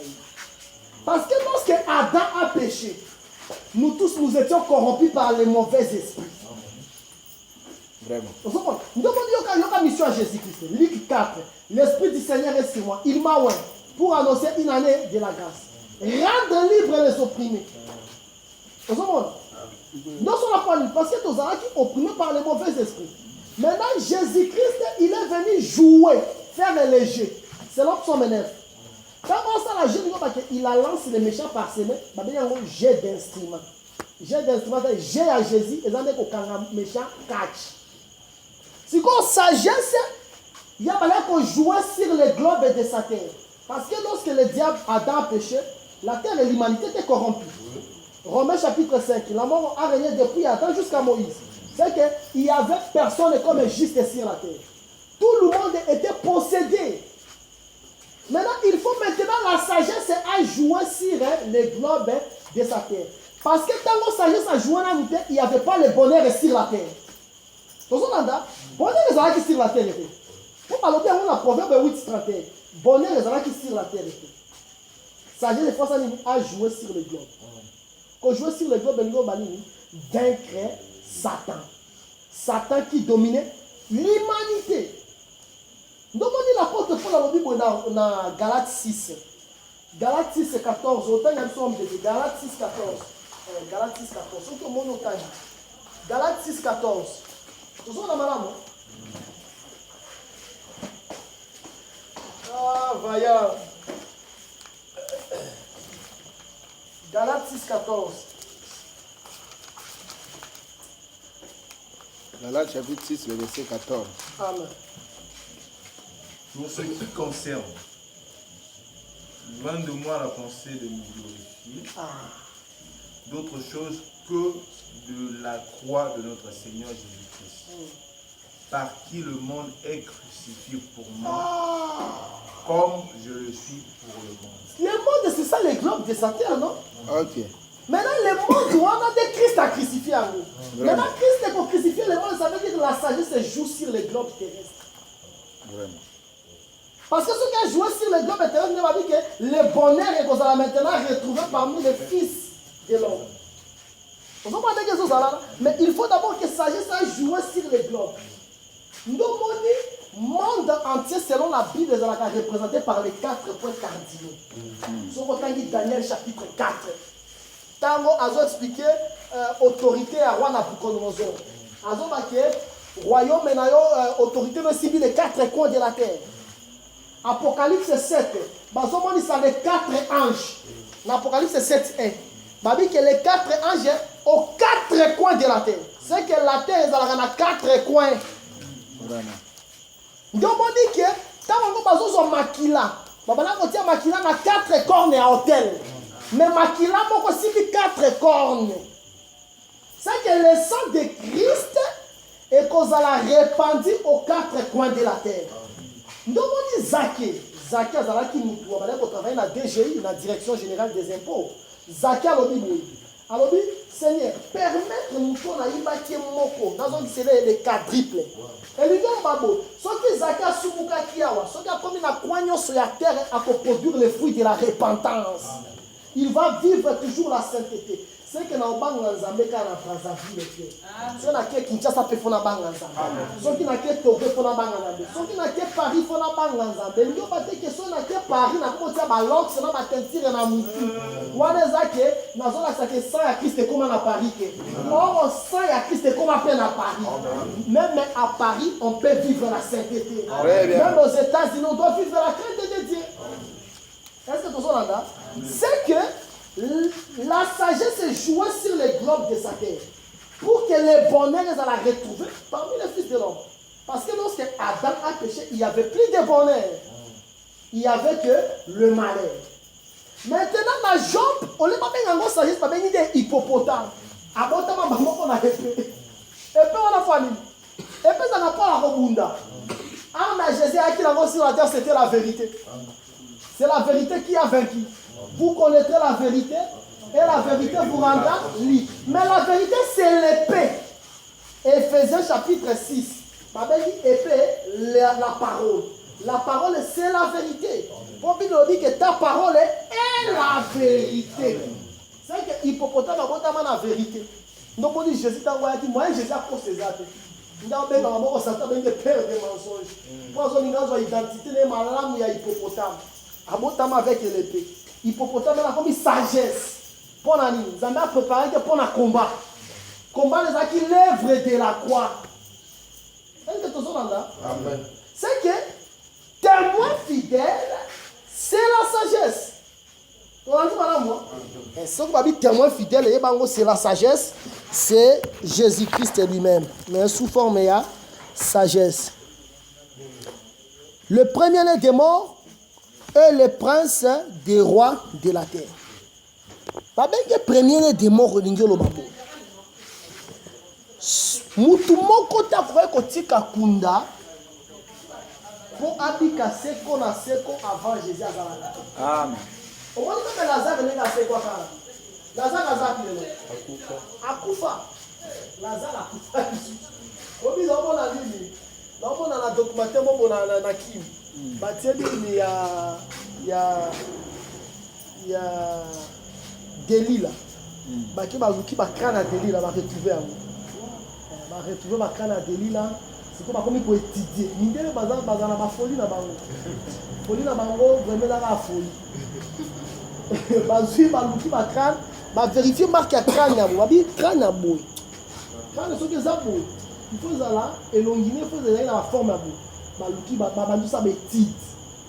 Parce que lorsque Adam a péché, nous tous nous étions corrompus par les mauvais esprits. Vraiment. Nous avons une mission à Jésus-Christ. Luc 4. L'Esprit du Seigneur est sur moi. Il m'a oint pour annoncer une année de la grâce. Rendre libre les opprimés. Nous sommes parce que nous avons été opprimés par les mauvais esprits. Maintenant, Jésus-Christ, il est venu jouer, faire le léger. C'est l'autre psaume 9. Quand on s'en a joué, il a lancé les méchants par ses mains. Il y a un jet d'instrument. Jet d'instrument, jet à Jésus, et il y a un méchant catch. Si on sagesse, il y a fallu qu'on joue sur le globe de sa terre. Parce que lorsque le diable Adam a péché, la terre et l'humanité étaient corrompues. Romains chapitre 5, la mort a régné depuis Adam jusqu'à Moïse. C'est qu'il n'y avait personne comme juste sur la terre. Tout le monde était possédé. Maintenant, il faut maintenant la sagesse à jouer sur le globe de sa terre. Parce que tant que la sagesse a joué dans la terre, il n'y avait pas le bonheur sur la terre. Bonheur est sur la terre. Pour parler de la proverbe 8:31. Bonheur est sur la terre. Sagesse de force a joué sur le globe. Quand jouer sur le globe, vaincre Satan. Satan qui dominait l'humanité. Donc on dit l'apôtre Paul dans la Bible dans Galates 6. Galates 6, 14. Autant il y a de Galates 6, 14. Galates 6, 14. Surtout au monde autant. Galates 6, 14. Vous savez la madame? Ah, vaillant. Galates 6, 14. Galates chapitre 6, le verset 14. Amen. Pour ce qui concerne, loin de moi la pensée de me glorifier, d'autre chose que de la croix de notre Seigneur Jésus-Christ, par qui le monde est crucifié pour moi, comme je le suis pour le monde. Le monde, c'est ça les globes de sa terre, non? Ok. Maintenant, le monde, on a des Christ à crucifier en nous. Maintenant, Christ est crucifié, le monde, ça veut dire que la sagesse joue sur les globes terrestres. Vraiment. Parce que ceux qui ont joué sur les globes terrestres, on va dire que le bonheur est qu'on va maintenant retrouver parmi les fils de l'homme. On va pas dire que c'est ça. Mais il faut d'abord que la sagesse a joué sur les globes. Nous, le monde entier, selon la Bible, est représenté par les 4 points cardinaux. Si on regarde Daniel chapitre 4, Tango a expliqué autorité à roi Nabucodonosor. Azo que royaume et autorité ne subit les 4 coins de la terre. Apocalypse 7, bazomon ils sont les 4 anges. L'Apocalypse 7, 1. Babi que les 4 anges aux 4 coins de la terre. C'est que la terre est à 4 coins. Vraiment. Donc on dit que tant qu'on a makila, babana on tient makila na 4 cornes à hôtel. Mais makila moko sibi 4 cornes. C'est que le sang de Christ est qu'on a répandu aux 4 coins de la terre. Donc on dit Zaké a qui nous travaille dans la DGI, la Direction Générale des Impôts. Zaké a l'objet. Alors, Seigneur, permettre-nous qu'on aille bâtir moko dans un les quadruples. Et lui dit, babo, ce que Zaké a soubuka kiawa, ce qui a commis la coignon sur la terre à produire les fruits de la repentance. Il va vivre toujours la sainteté. C'est que dans le banc Nzambé quand on a Brazzaville, ceux qui ont Kinshasa peut faire banc Nzambé, ceux qui ont Togo font banc Nzambé, ceux qui ont Paris font banc Nzambé. Il y a des que ceux qui ont Paris na côté ba l'autre c'est na ba tentire na mutu. Wana zake na zona sake sang ya Christ comme na Paris que. Or sang ya Christ comme à peine à Paris. Même à Paris on peut vivre la sainteté. Même aux États-Unis on doit vivre la crainte de Dieu. Est-ce que tout ça là? C'est que la sagesse est jouée sur les globes de sa terre pour que le bonheur les la retrouver parmi les fils de l'homme. Parce que lorsque Adam a péché, il n'y avait plus de bonheur. Il n'y avait que le malheur. Maintenant, la jambe, on ne peut pas faire une sagesse, pas une des hippopotames. Abotama maman on a épée. Épée on a famille. Épée ça n'a pas la rebunda. Ah mais Jésus a qui la sur la terre, c'était la vérité. C'est la vérité qui a vaincu. Vous connaîtrez la vérité et la vérité vous rendra libre. Mais la vérité, c'est l'épée. Éphésiens chapitre 6. Babel dit épée, la parole. La parole, c'est la vérité. Pour Bible dit que ta parole est la vérité. C'est que hippopotame a la vérité. Donc on dit Jésus t'a envoyé, moi Jésus a posé ses actes. Nous avons bien dans Satan de père des mensonges. Pour ça, nous avons identité de ma lame, il y a hippopotame. Abotama avec l'épée. Hippopotame a comme une sagesse. Pour la nuit, nous avons préparé pour le combat. Combat les acquis l'œuvre de la croix. C'est que témoin fidèle, c'est la sagesse. On a dit madame moi. Et ce qu'on va dire témoin fidèle, c'est la sagesse, c'est Jésus-Christ lui-même. Mais sous forme de sagesse. Le premier-né des morts est le prince des rois de la terre. Le premier-né des morts au Lingelo Babo. Mutu moko ta ko tika kunda pour abika seko na seko avant Jésus azala. Amen. Au moins que Lazare n'est pas seko kala. Lazare azaki akufa. Lazare akufa. Obi zomo na nini? Zomo na documentaire mo na kim. Batieli ni ya Delila. Baki bazuki bakana Delila ba retrouver amu. Ba retrouver bakana Delila. C'est comme comme il faut étudier. Mindele bazana ba folie na bango. Folie na bango vraiment la folie. Bazui baluki bakana, ba vérifier marque ya crâne ya bo. Abi crâne ya bo. Crâne so que ça bo. Il faut ça là élonginé, il faut ça la forme ya bo. Baluki ba bandu sa betite.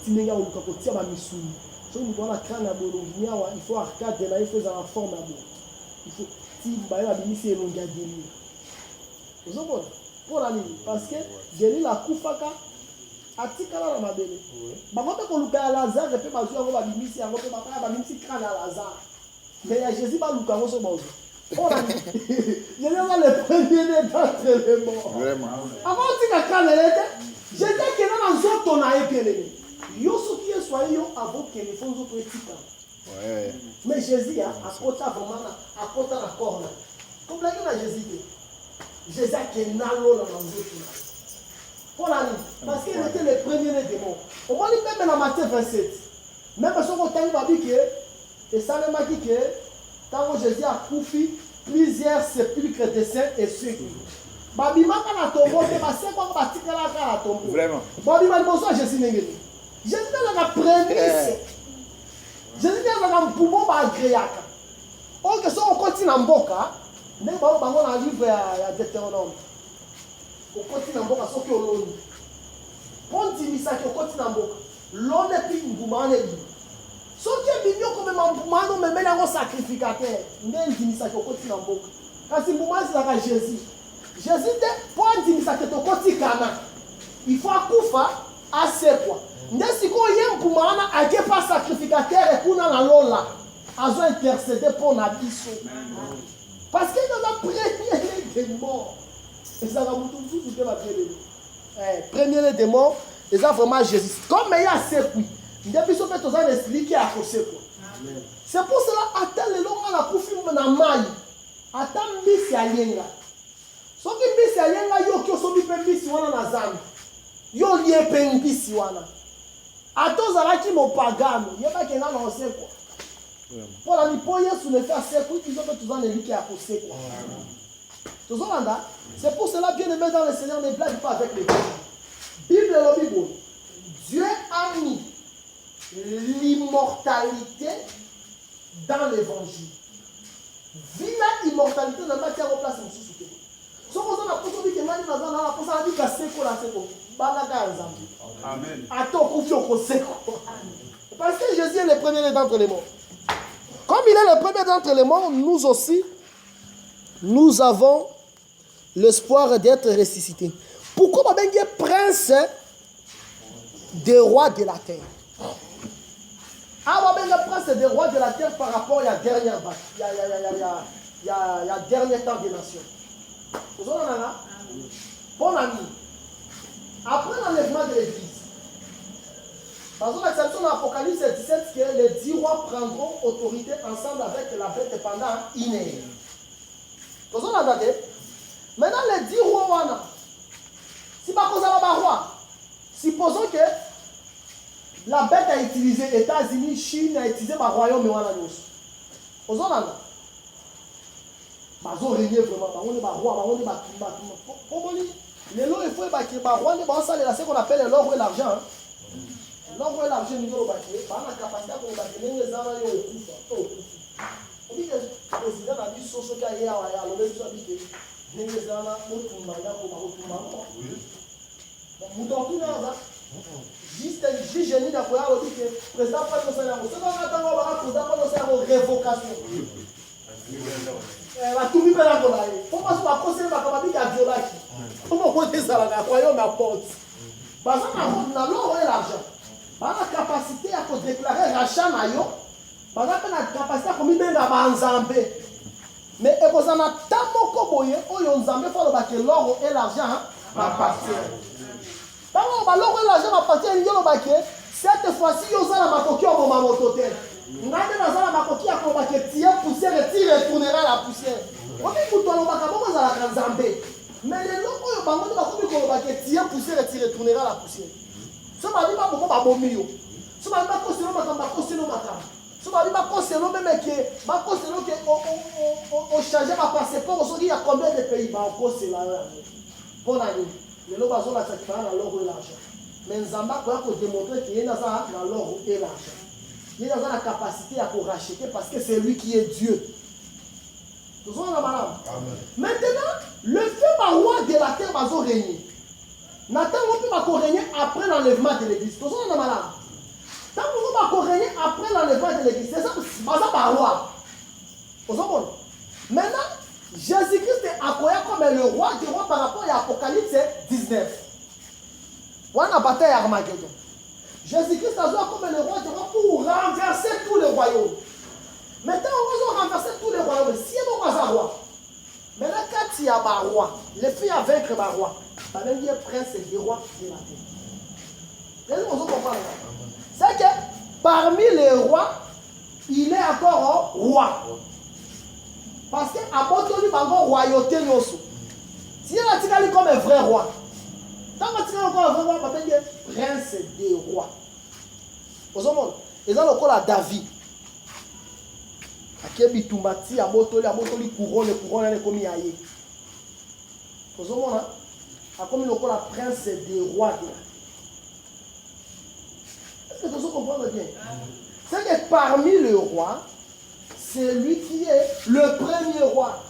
Tinenga oluka ko tia ba misuni. So nous avons la crâne à Bologna, il faut arcade, il faut dans la forme à bout. Il faut si vous avez la bénisse et l'on gagne. Vous comprenez? Pour la ligne. Parce que Jésus la Koufaka a tikala na mabele. Bakote ko luka ya Lazare pe bazu yango ba bimisi yango pe papa ba bimisi crâne à Lazare. Mais ya Jésus ba luka ngo so bazu. Pour la ligne. Jésus est le premier d'entre les morts. Vraiment. Avant tika crâne était Jésus qui est dans zoto na epelele. Yo soki ye soye yo avant que les fonds autres tika. Ouais. Mais Jésus a apporté vraiment apporté la corne. Comme la Jésus Jésus qui est nalo dans la zoto. Parce qu'il était le premier des démons. Au moins, même dans Matthieu 27, même si on a dit que, et ça m'a dit que, quand Jésus a coupé plusieurs sépulcres de saints et ceux qui. Babima quand la tombe, c'est quoi que la tombe. Vraiment. Babima, bonsoir Jésus n'est pas. Jésus est dans la prémisse. Jésus est dans le poumon agréable. Or que si on continue en boca, nous avons un livre à Deutéronome. On continue en boca, ce qui est au long. On dit ça qu'on continue en boca. L'on est plus gourmand. Ce qui est mignon comme un gourmand, mais même un sacrificateur. On dit ça qu'on continue en boca. Quand c'est gourmand, c'est là Jésus. Jésus dit, pour dire ça qu'on continue en boca, il faut accoufer à ce point. Si on y a un gourmand, il n'y a pas sacrificateur et qu'on a la lola. Ils ont intercédé pour la biso. Parce que dans la première des morts, ils ont tout fait la première des morts, ils ont vraiment Jésus. Comme il y a ce qui, depuis ce fait, ils ont expliqué à cause de quoi. C'est pour cela, attends les longs à la couffine de maille. Attends, mbisi à yenga. Ce qui mbisi à yenga, yo qui sont mbisi wana na zambi. Yo lié pe mbisi wana. Attends, ça va qui mon pagano. Il n'y a pas qu'il y a un ancien quoi. Pour la nipoyer sous le fait secouer, ils ont fait tout ça, les qui a poussé. C'est pour cela, bien aimé dans le Seigneur, ne blague pas avec les gens. Bible et le Bible. Dieu a mis l'immortalité dans l'évangile. Villa immortalité dans la matière au place de sous souté. Si on a dit que Mani Nazan a posé un dit que c'est quoi la seco. Amen. Attends, confiance au seco. Parce que Jésus est le premier d'entre les morts. Comme il est le premier d'entre les morts, nous aussi, nous avons l'espoir d'être ressuscités. Pourquoi on est prince des rois de la terre? Ah, on est prince des rois de la terre par rapport à la dernière vague. Il y a dernier temps des nations. Vous en avez là? Bon ami. Après l'enlèvement de l'église, par exemple, l'exception de l'Apocalypse 17, que les 10 rois prendront autorité ensemble avec la bête pendant une heure. Vous en avez? Maintenant, les 10 rois, si par cause de la roi, supposons que la bête a utilisé États-Unis, Chine a utilisé le royaume de Wananos. Vous en avez? Ils ont régné vraiment, ils ont roi, ils ont les lois, il faut que les rois ne ce qu'on appelle l'or et l'argent. L'or et l'argent, nous avons la capacité de bâtir les armes et les coups. On dit que le président a dit ce qu'il y a à l'honneur de l'habité. Les armes, juste un génie d'avoir dit que le président pas de salaire. Ce qu'on attend, on va pas de révocation. La tournée est là. Il faut pas se conseiller la capacité à violer. Comment on dit ça là? Croyons ma porte. Parce qu'on a l'or et l'argent. Par la capacité à déclarer rachat nayo. Par la capacité à commettre un nzambe. Mais et vous en a tellement koboye, oh yon nzambe faut le l'or et l'argent va passer. Quand l'or et l'argent va passer, il y a cette fois-ci yon za la makoki au moment mototel. Ngande na za la makoki à combattre tirer poussière et tirer retournera la poussière. On dit pour toi le bakabo za la nzambe. Mais les gens qui ont dit que tirer poussière et tirer retournera la poussière. Ce qui m'a dit que je bombi. Ce qui m'a dit que je même que on change ma passeport, il y a combien de pays pour l'année. Les gens qui ont l'or et l'argent. Mais Nzamba peut démontrer qu'il y a l'or et l'argent. Il y a la capacité à racheter parce que c'est lui qui est Dieu. Maintenant, le fait roi de la terre va régner. Nathan va régner après l'enlèvement de l'église. Tant que vous va régner après l'enlèvement de l'église. C'est ça, c'est ça, roi. Maintenant, Jésus-Christ est accueilli comme le roi du roi par rapport à Apocalypse 19. Voilà la bataille Armageddon. Jésus-Christ a joué comme le roi du roi pour renverser tous les royaumes. Maintenant, on va renverser tous les royaumes. Si on va un roi. Maintenant, quand il y a un roi, les filles à vaincre un roi, ça veut dire prince et roi de la terre. Vous comprenez? C'est que parmi les rois, il est encore un roi. Parce que à Botoli, il y a une royauté. Si il a comme un vrai roi, tant que tu as encore un vrai roi, il va dire prince des rois. Vous comprenez? Et là, on a David. Akebi Tumbati, à Botoli, couronne, elle est comme Yaye. Vous comprenez? Comme le prince des rois. Est-ce que vous comprenez bien? C'est que parmi les rois, c'est lui qui est le premier roi.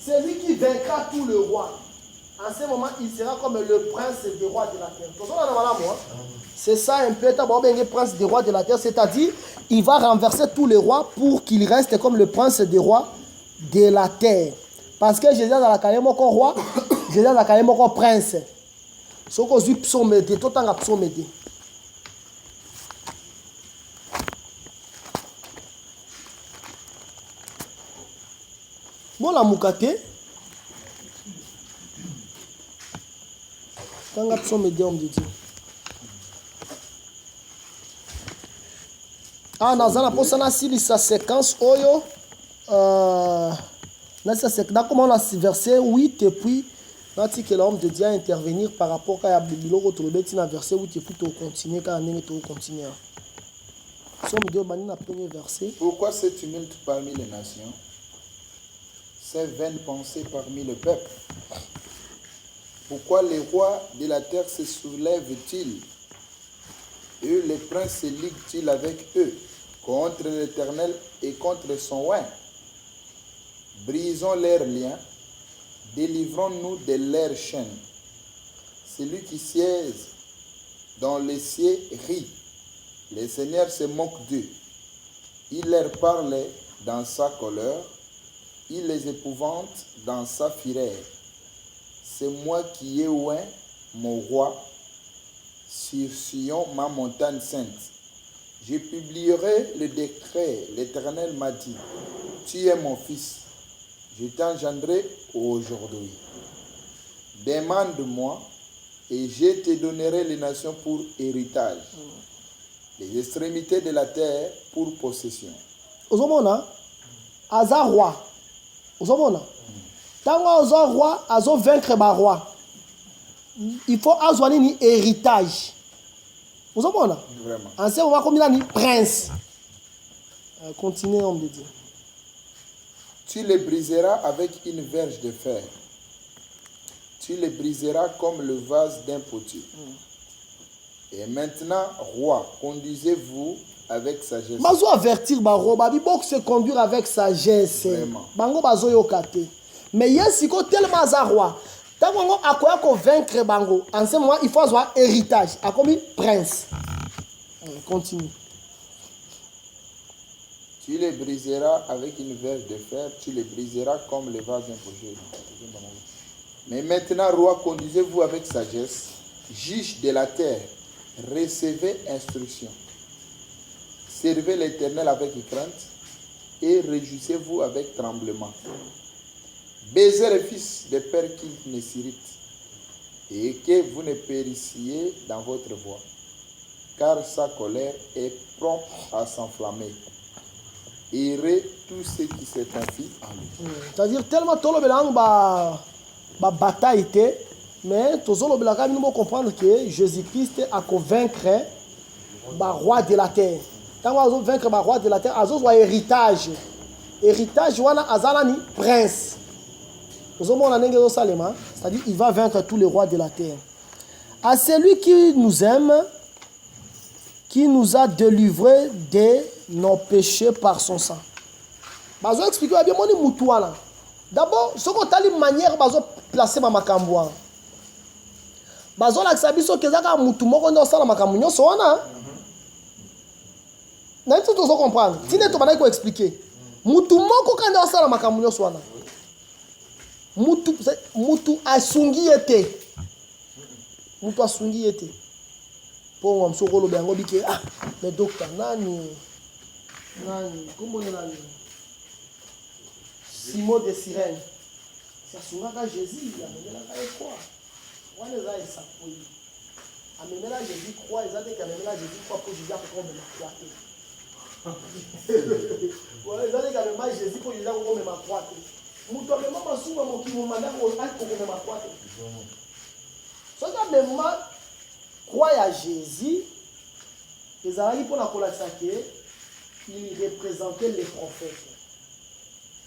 C'est lui qui vaincra tous les rois. En ce moment, il sera comme le prince des rois de la terre. C'est ça un peu, le prince des rois de la terre. C'est-à-dire, il va renverser tous les rois pour qu'il reste comme le prince des rois de la terre. Parce que Jésus a la carrière encore roi, Jésus a la carrière encore prince. Ce qu'on dit psaume, tout en a psaume. Bon, la moukate. Quand on a psaume, on dit. Ah, nous allons passer sa séquence. Comment on a verset 8 et puis on a dit que l'homme de Dieu a intervenir par rapport à la Bible. Verset 8 et puis tu continues quand on continue. Pourquoi ce tumulte parmi les nations? Ces vaines pensées parmi le peuple? Pourquoi les rois de la terre se soulèvent-ils? Et les princes se liguent-ils avec eux contre l'Éternel et contre son roi? Brisons leurs liens, délivrons-nous de leurs chaînes. Celui qui siège dans les cieux rit. Le Seigneur se moque d'eux. Il leur parle dans sa colère. Il les épouvante dans sa fureur. C'est moi qui ai oint mon roi sur Sion, ma montagne sainte. Je publierai le décret. L'Éternel m'a dit, tu es mon fils. Je t'engendrerai aujourd'hui. Demande-moi et je te donnerai les nations pour héritage. Les extrémités de la terre pour possession. Ozomona, aza roi. Ozomona. Tango aza roi, azo vaincre ba roi. Il faut azwani ni héritage. Ozomona. Vraiment. En ce moment comme il a ni prince. Continuez, on me dit. Tu les briseras avec une verge de fer. Tu les briseras comme le vase d'un potier. Et maintenant, roi, conduisez-vous avec sagesse. Bazo avertir ba roi, ba bibok se conduire avec sagesse. Vraiment. Bango bazo yokate. Mais yesiko tellement za roi. Tango ngo akoya ko vaincre bango. En ce moment, il faut avoir héritage. A comme prince. Continue. Tu les briseras avec une verge de fer, tu les briseras comme le vase d'un potier. Mais maintenant, roi, conduisez-vous avec sagesse, juge de la terre, recevez instruction. Servez l'Éternel avec crainte et réjouissez-vous avec tremblement. Baisez les fils des pères qui ne s'irritent et que vous ne périssiez dans votre voie, car sa colère est prompte à s'enflammer. Irez tous ceux qui se confient en lui. C'est-à-dire tellement tout le belang ba bataille était, mais tout le belang nous comprendre que Jésus-Christ a convaincre ba roi de la terre. Quand on vaincre ba roi de la terre, azo soit héritage. Héritage wana azalani prince. Nous avons la nègre Salema, c'est-à-dire il va vaincre tous les rois de la terre. À celui qui nous aime, qui nous a délivrés de nos péchés par son sang. Bazo expliquer bien moni mutuana. D'abord, ce qu'on t'a une manière bazo placer ma makambo. Bazo la sabiso kezaka mutu moko ndo sala makambo nyonso wana. Na nti tozo comprendre. Tine to bana ko expliquer. Mutu moko kanda osala makambo nyonso wana. Mutu asungi ete. Mutu asungi ete. Po ngam sokolo be yango bike ah mais docteur nani comment nani Simon de Cyrène. Ça sungaka Jésus, amenelaka ye quoi? Wana eza esapoli. Amenela Jésus croix, eza te kamemela Jésus croix pour Jésus akomema croix te. Voilà, eza te kamema Jésus pour Jésus akomema croix te. Mutu amema masuba mokimo mandako akomema croix te. Soki amema croix ya Jésus, ezalaki mpona kolakisa ke il représentait les prophètes.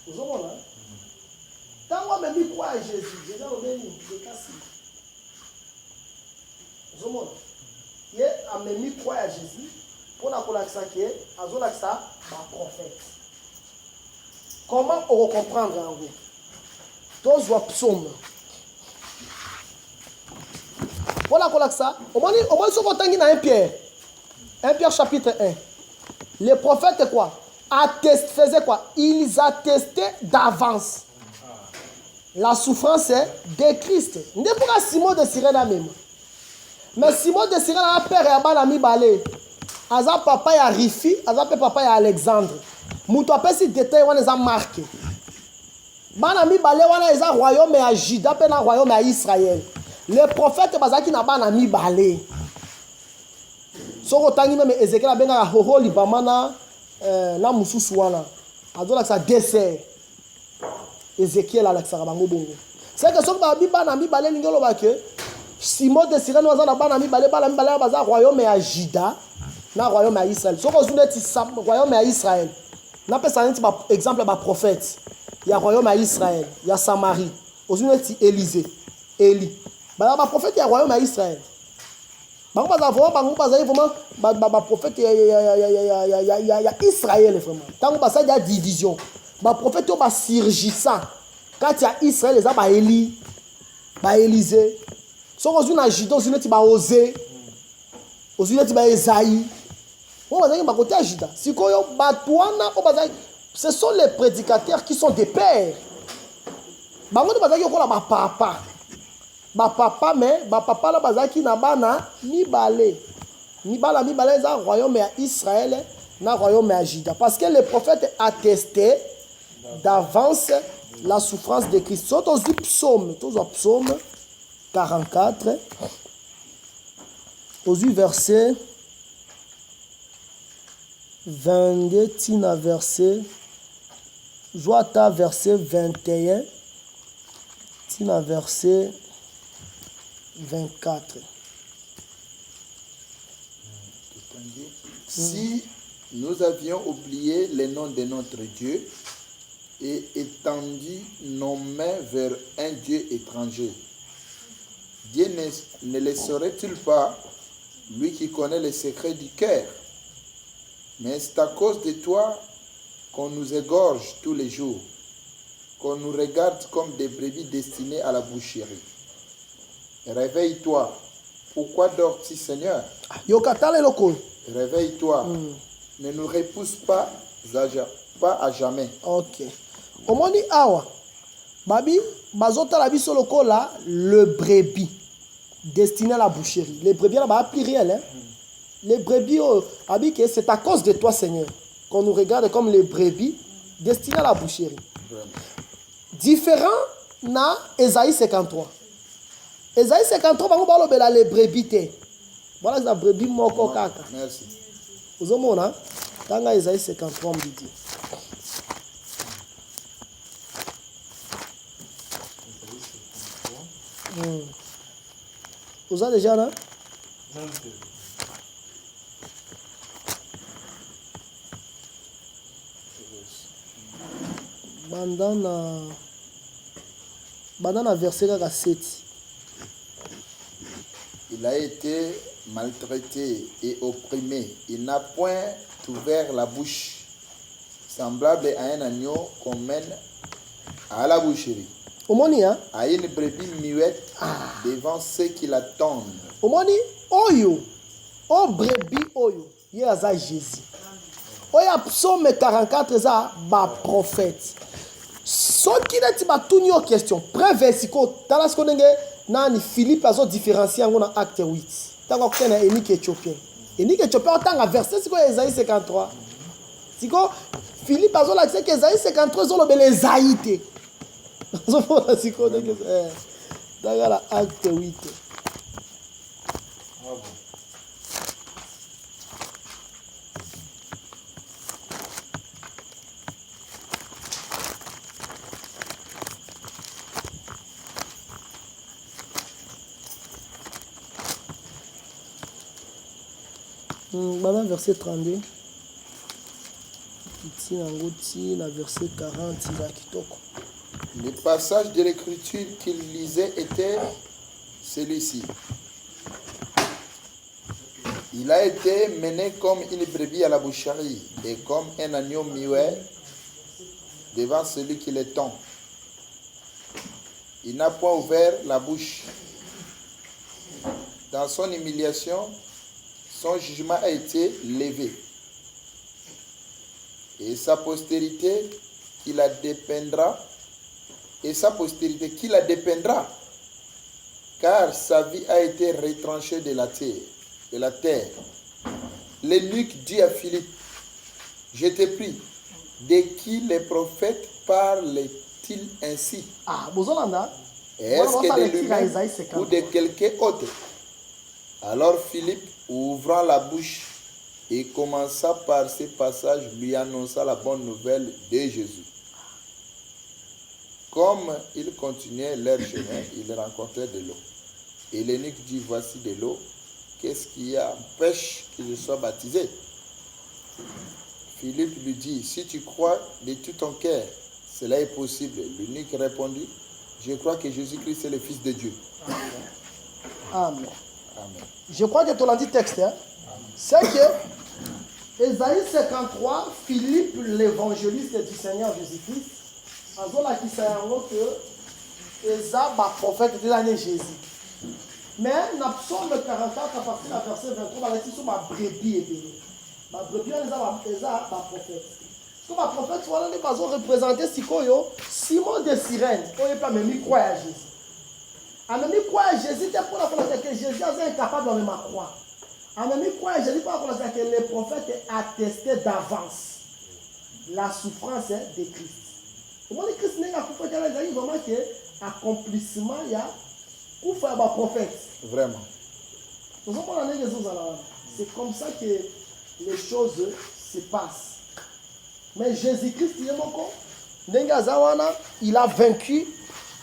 Vous avez là? Quand on me dit quoi à Jésus, Jésus a obéi, il est cassé. Vous avez il a mis quoi à Jésus pour la collection qui est à Zolaksa, ma prophète. Comment on va comprendre en vous? Tous voient psaume. Pour la collection, au moins ce qu'on a dans 1 Pierre. 1 Pierre chapitre 1. Les prophètes quoi? Faisaient quoi? Ils attestaient d'avance la souffrance de Christ. N'est pas Simon de Cyrène même. Mais Simon de Cyrène a père et a ami balé. Aza papa ya Rifi, aza papa ya Alexandre. Muto apé si détail wana za marqué. Bana mi balé wana eza royaume ya Juda pe na royaume ya Israël. Les prophètes bazaki na bana mi balé. Soko tangi même Ézéchiel benga hoho libamana na mususu wana. Azola sa dessert. Ézéchiel alakisaka bango bongo. C'est que soki babi bana mibale lingi oloba ke Simon de Cyrène waza na bana mibale baza royaume ya Juda na royaume ya Israël. Soki ozwi neti royaume ya Israël napesa neti exemple ba prophète ya royaume ya Israël ya Samarie. Ozwi neti Eli ba prophète ya royaume ya Israël. Bango bazali vraiment ba prophète ya Israël vraiment. Tango basa ya division. Ba prophète ba surgissant quand il y a Israël les ba Eli ba Élisée so ozuna na Juda ozuna ti ba Osée ozuna ti ba Esaïe on va dire ba côté Juda sikoyo batwana o bazali ce sont les prédicateurs qui sont des pères bango to bazali ko la ba papa mais ba papa la bazaki na bana mibale za royaume ya Israël na royaume ya Juda parce que les prophètes attestaient d'avance la souffrance de Christ. Tous psaume 44, aux verset 22, tina verset, joata verset 21, tina verset 24. Si nous avions oublié les noms de notre Dieu, et étendu nos mains vers un Dieu étranger, Dieu ne le saurait-il pas, lui qui connaît les secrets du cœur? Mais c'est à cause de toi qu'on nous égorge tous les jours, qu'on nous regarde comme des brebis destinées à la boucherie. Réveille-toi. Pourquoi dors-tu, Seigneur? Réveille-toi. Ne nous repousse pas à jamais. Ok. Omoni awa babi bazota la biso lokola le brebis destiné à la boucherie. Les brebis là ba pluriel hein. Les brebis abi que c'est à cause de toi Seigneur qu'on nous regarde comme les brebis destinées à la boucherie. Différent na Ésaïe 53. Ésaïe 53 bango ba lobela les brebis te. Voilà la brebis moko kaka. Merci. Vous omona tanga Ésaïe 53 mbidi. Vous avez déjà là? Bandana verset 7. Il a été maltraité et opprimé. Il n'a point ouvert la bouche, semblable à un agneau qu'on mène à la boucherie. Omoni hein? À une brebis muette devant ceux qui l'attendent. Omoni oyo, o brebis oyo, ye aza Jésus. oya psaume 44 eza baprophète soki neti batuni yo question preuve siko tala siko ndenge nani Philippe azodifférencie yango na acte 8 ntango akutana na Énike Éthiopien otanga verset siko ya Esaïe 53 siko Philippe azolakisa ke Esaïe 53 ezolobela Esaïe te azomona siko ndenge tanga na acte 8 Voilà verset 32. Ici, na verset 40, il a kitoko. Le passage de l'écriture qu'il lisait était celui-ci. Il a été mené comme une brebis à la boucherie et comme un agneau muet devant celui qui le tend. Il n'a point ouvert la bouche. Dans son humiliation, son jugement a été levé. Et sa postérité qui la dépendra, car sa vie a été retranchée de la terre. L'eunuque dit à Philippe, je te prie, de qui les prophètes parlent-ils ainsi? Est-ce que de lui-même ou de quelqu'un autre? Alors Philippe, ouvrant la bouche, et commença par ces passages, lui annonça la bonne nouvelle de Jésus. Comme ils continuaient leur chemin, ils rencontraient de l'eau. Et l'eunuque dit, voici de l'eau, qu'est-ce qui empêche que je sois baptisé? Philippe lui dit, si tu crois de tout ton cœur, cela est possible. L'eunuque répondit, je crois que Jésus-Christ est le Fils de Dieu. Amen. Amen. Je crois que tu l'as dit texte. Hein? C'est que Esaïe 53, Philippe, l'évangéliste du Seigneur Jésus-Christ, a dit que Esa, le prophète de l'année Jésus. Mais dans le psaume 44, à partir du verset 23, il y a dit ma brebis. Ma brebis, c'est un prophète. Parce que ma prophète, il va représenter Simon de Cyrène. Il ne peut même croire à Jésus. En même temps, Jésus était pour la que Jésus est incapable de me croire. En même temps, Jésus pour la que les prophètes attestaient d'avance la souffrance de Christ. Comment le Christ n'est pas vraiment que accomplissement il y a pour faire un prophète. Vraiment. C'est comme ça que les choses se passent. Mais Jésus-Christ, il a vaincu.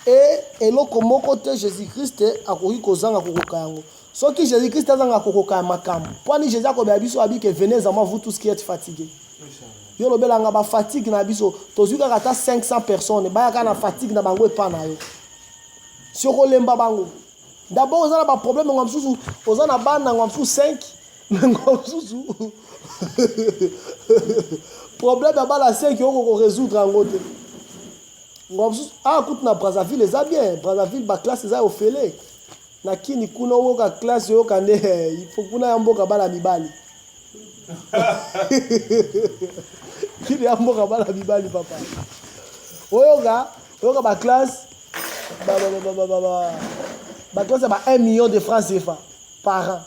Et eloko moko te Jésus-Christ akoki kozanga kokoka yango. Soki Jésus-Christ azanga kokoka makambo. Pwani Jésus akobela biso abike venez à moi vous tous qui êtes fatigués. Yo lobelanga ba fatigue na biso. Tozuka kata 500 personnes ba yaka na fatigue na bango epa na yo. Soko lemba bango. D'abord ozana ba problème ngwa msusu, ozana bana ngwa msusu 5, ngwa msusu. Problème ya bala 5 yo ko résoudre yango te. Ah, écoute, na Brazzaville, les a bien. Brazzaville, la classe, est au fêlé. Na kini kuna woka classe, il faut kuna yamboka bala mibali. Kini yamboka bala mibali, papa. Oyoga, la classe, la classe, 1 million de francs CFA par an.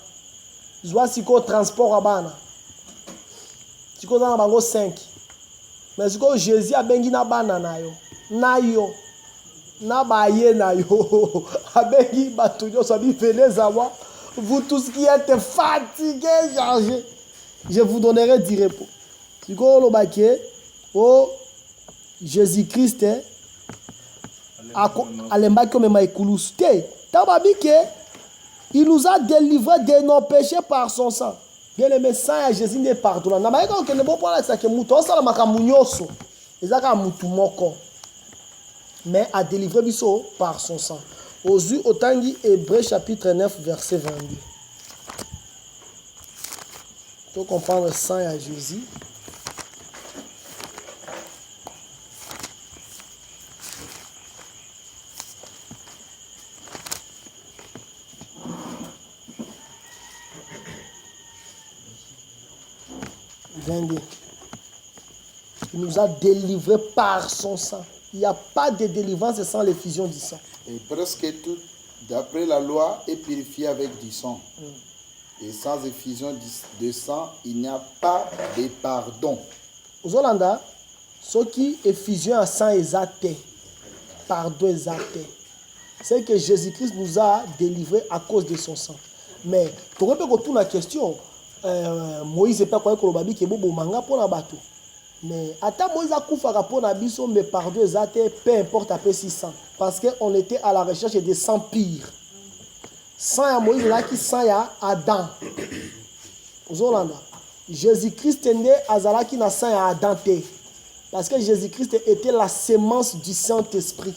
Je vois si quoi transport à bana. Si quoi dans la bango 5. Mais si quoi Jésus a bengi na bana na yo. Nayo na baye nayo abengi batunyo sabi venez à moi vous tous qui êtes fatigués chargés je vous donnerai du repos siko lo baké oh Jésus-Christ alemba comme maïkoulous te tababike il nous a délivrés de nos péchés par son sang bien aimé sang à Jésus n'est pardonné na baika que ne bon pour ça que muto sala makambu nyoso ezaka mutu moko mais a délivré biso par son sang. Ozu Otangi, Hébreux chapitre 9, verset 22. Il faut comprendre le sang à Jésus. Il nous a délivrés par son sang. Il n'y a pas de délivrance sans l'effusion du sang. Et presque tout, d'après la loi, est purifié avec du sang. Et sans effusion de sang, il n'y a pas de pardon. Aux Hollandais, ceux qui effusion à sang exact, pardon exact. C'est que Jésus-Christ nous a délivrés à cause de son sang. Mais pour répondre à la question, Moïse n'est pas quoi que le babi qui est beau manga pour la bateau. Mais attends, Moïse a coupé pour la biso, mais pardon exact, peu importe après 600. Parce qu'on était à la recherche des sang pires. Sang à Moïse là qui sang à Adam. Aux Hollandais, Jésus-Christ est né à Zala qui n'a sang à Adam. Parce que Jésus-Christ était la sémence du Saint-Esprit.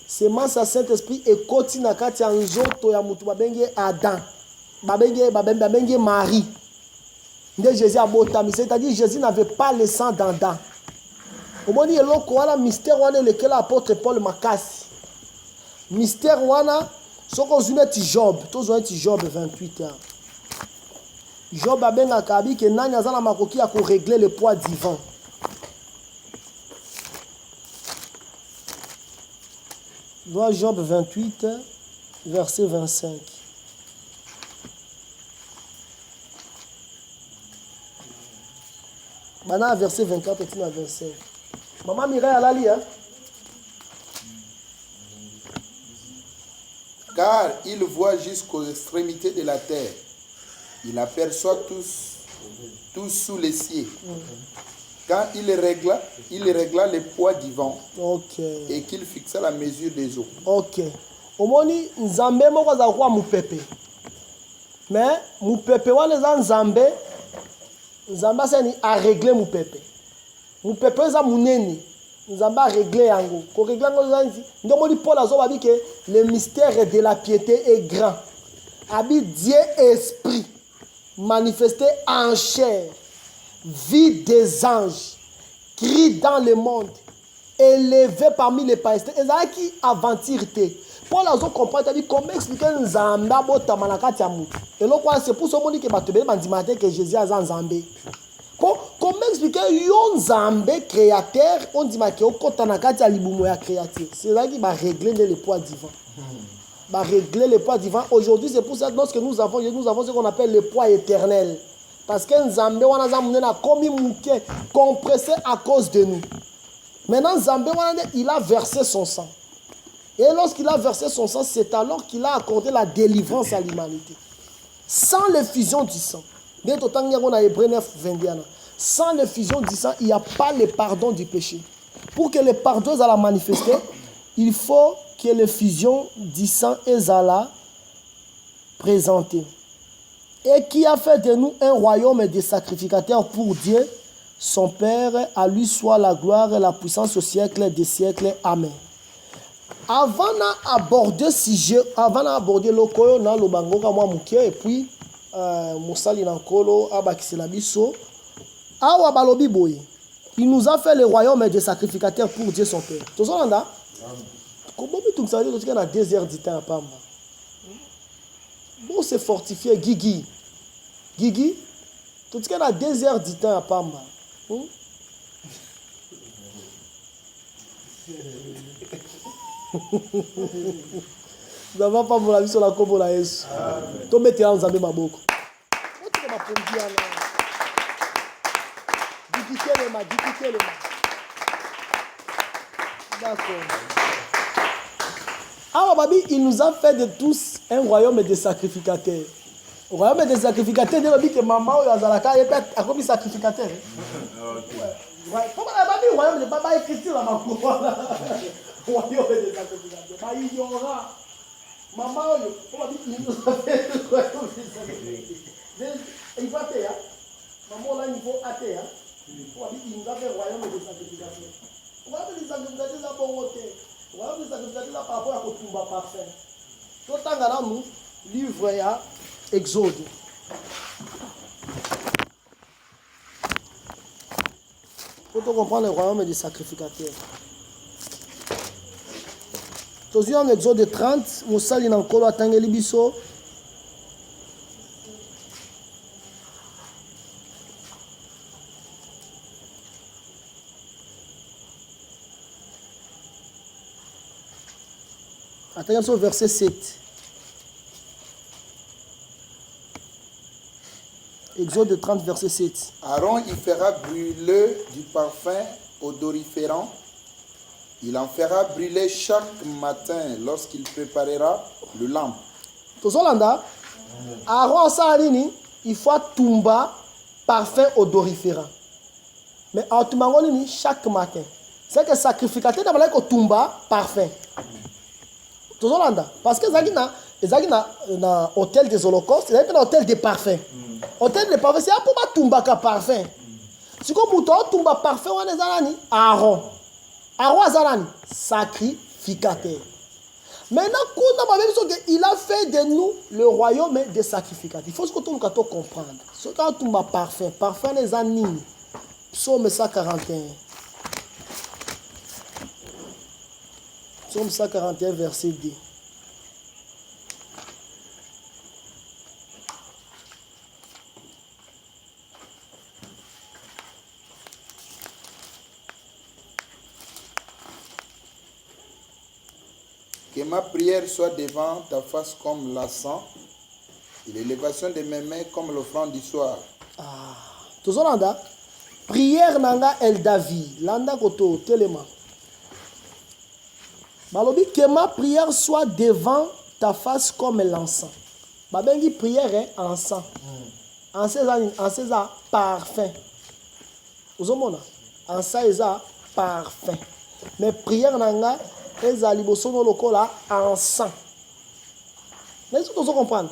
Sémence à Saint-Esprit et continue à katia nzoto ya mutu babenge Adam. Babenge Marie. De Jésus a botami, c'est-à-dire Jésus n'avait pas le sang d'Adam. Au moment où il y a le mystère lequel l'apôtre Paul Makassi. Mystère wana soko zuneti Job, to zuneti Job 28 ans. Job a benga kabi ke nani azana makoki ya ko régler le poids divin. Dans Job 28, verset 25. Maintenant, verset 24 et 25. Maman Mireille à la lit, hein? Car il voit jusqu'aux extrémités de la terre. Il aperçoit tous sous les cieux. Quand il régla le poids du vent. Okay. Et qu'il fixa la mesure des eaux. Ok. Omoni nzambe moko za kwa mupepe. Mais mupepe wana za nzambe seni a régler mupepe. Mupepe za muneni. Nzambe a régler yango. Ko régler yango zanzi. Ndomoni Paul azoba bi que le mystère de la piété est grand. Abi Dieu esprit manifesté en chair. Vie des anges, crie dans le monde, élevé parmi les païens. Et ça qui aventure. Pour la zone comprendre, comment expliquer Nzamba bota manakati amu. Et là c'est pour ce monde que batebe bandimate que Jésus a Nzambé. Comment expliquer yon Nzambé créateur, on dit que au kotanakati alibumo ya créateur. C'est là qui va régler le poids divin. Va régler le poids divin. Aujourd'hui, c'est pour ça que lorsque nous avons ce qu'on appelle le poids éternel. Parce que Nzambe wana zamuna komi muke compressé à cause de nous. Maintenant Nzambe wana il a versé son sang. Et lorsqu'il a versé son sang, c'est alors qu'il a accordé la délivrance à l'humanité. Sans l'effusion du sang. Sans l'effusion du sang, il n'y a pas le pardon du péché. Pour que le pardon soit manifesté, il faut que l'effusion du sang soit présentée. Et qui a fait de nous un royaume de sacrificateurs pour Dieu, son Père, à lui soit la gloire et la puissance au siècle des siècles. Amen. Avant d'aborder le koyo na lobango kama muke et puis musali na nkolo abakisela biso awa balobi boye. Il nous a fait le royaume des sacrificateurs pour Dieu son Père. Tozolanda? Comment tu sais que tu as 2 heures du temps à Pamba? Bon, c'est fortifié, Guigui. Guigui, tout ce qu'il y a 2 heures du temps à Pamba. Nous n'avons pas pour la vie sur la combo là. Tu mettez en Zambé ma boko. Tu ma pompier là. Guigui, d'accord. Ah, Babi, il nous a fait de tous un royaume de sacrificateurs. Le royaume des sacrificateurs, il dit que maman ou Azalaka est a commis sacrificateur. Ouais. Comment Babi, le royaume de Baba est Christ là, ma couronne. Le royaume des sacrificateurs. Il y aura. Maman, il nous a fait le royaume des sacrificateurs. Il faut athée, hein. Maman, là, il faut athée, hein. Il nous a fait le royaume des sacrificateurs. Le royaume des sacrificateurs, c'est bon côté. Voilà, vous avez là par rapport à Kotumba parfait. Tout le temps, nous, livre à Exode. Il faut comprendre le royaume des sacrificateurs. Tous en Exode 30, Moussa Linankolo a tangé Libiso. Attention au verset 7. Exode 30, verset 7. Aaron y fera brûler du parfum odoriférant. Il en fera brûler chaque matin lorsqu'il préparera le lampe. Tozolanda, Aaron Sarini, il faut tumba parfum odoriférant. Mais en tumangoni chaque matin. C'est que sacrificateur d'abord que tumba parfum. Tozolanda, parce que ezaki na hôtel des holocaustes, ezaki na hôtel des parfums. Hôtel des parfums, c'est pour ba tumba ka parfum. Si comme muto tumba parfum wana ezalani Aaron. Aaron azalani sacrificateur. Maintenant, il a fait de nous le royaume des sacrificateurs. Il faut que tout le monde comprenne. Ce quand on va parfait, parfait les années. Psaume 141. Psaume 141, verset 2. Que ma prière soit devant ta face comme l'encens et l'élévation de mes mains comme l'offrande du soir. Tozolanda, prière nanga el David, landa koto telema. Balobi que ma prière soit devant ta face comme l'encens. Babengi prière est encens. Encens parfum. Ozomona, encens est parfum. Mais prière nanga ezali bosono lokola encens. Est-ce que tu comprends?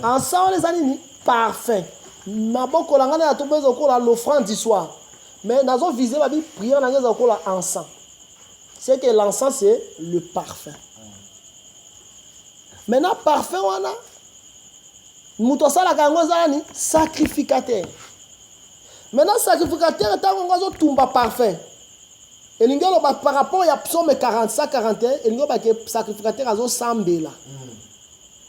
Encens les anini parfum. Maboko langa na tobezo lokola l'offrande du soir. Mais nazo viser ba bi prière nanga lokola encens. C'est que l'encens c'est le parfum. Maintenant parfum wana muto sala kango zani sacrificateur. Maintenant sacrificateur tango ngazo tumba parfum. Et l'ingélo par rapport à psaume 45 41 et l'ingélo ba que sacrificateur azo sambela.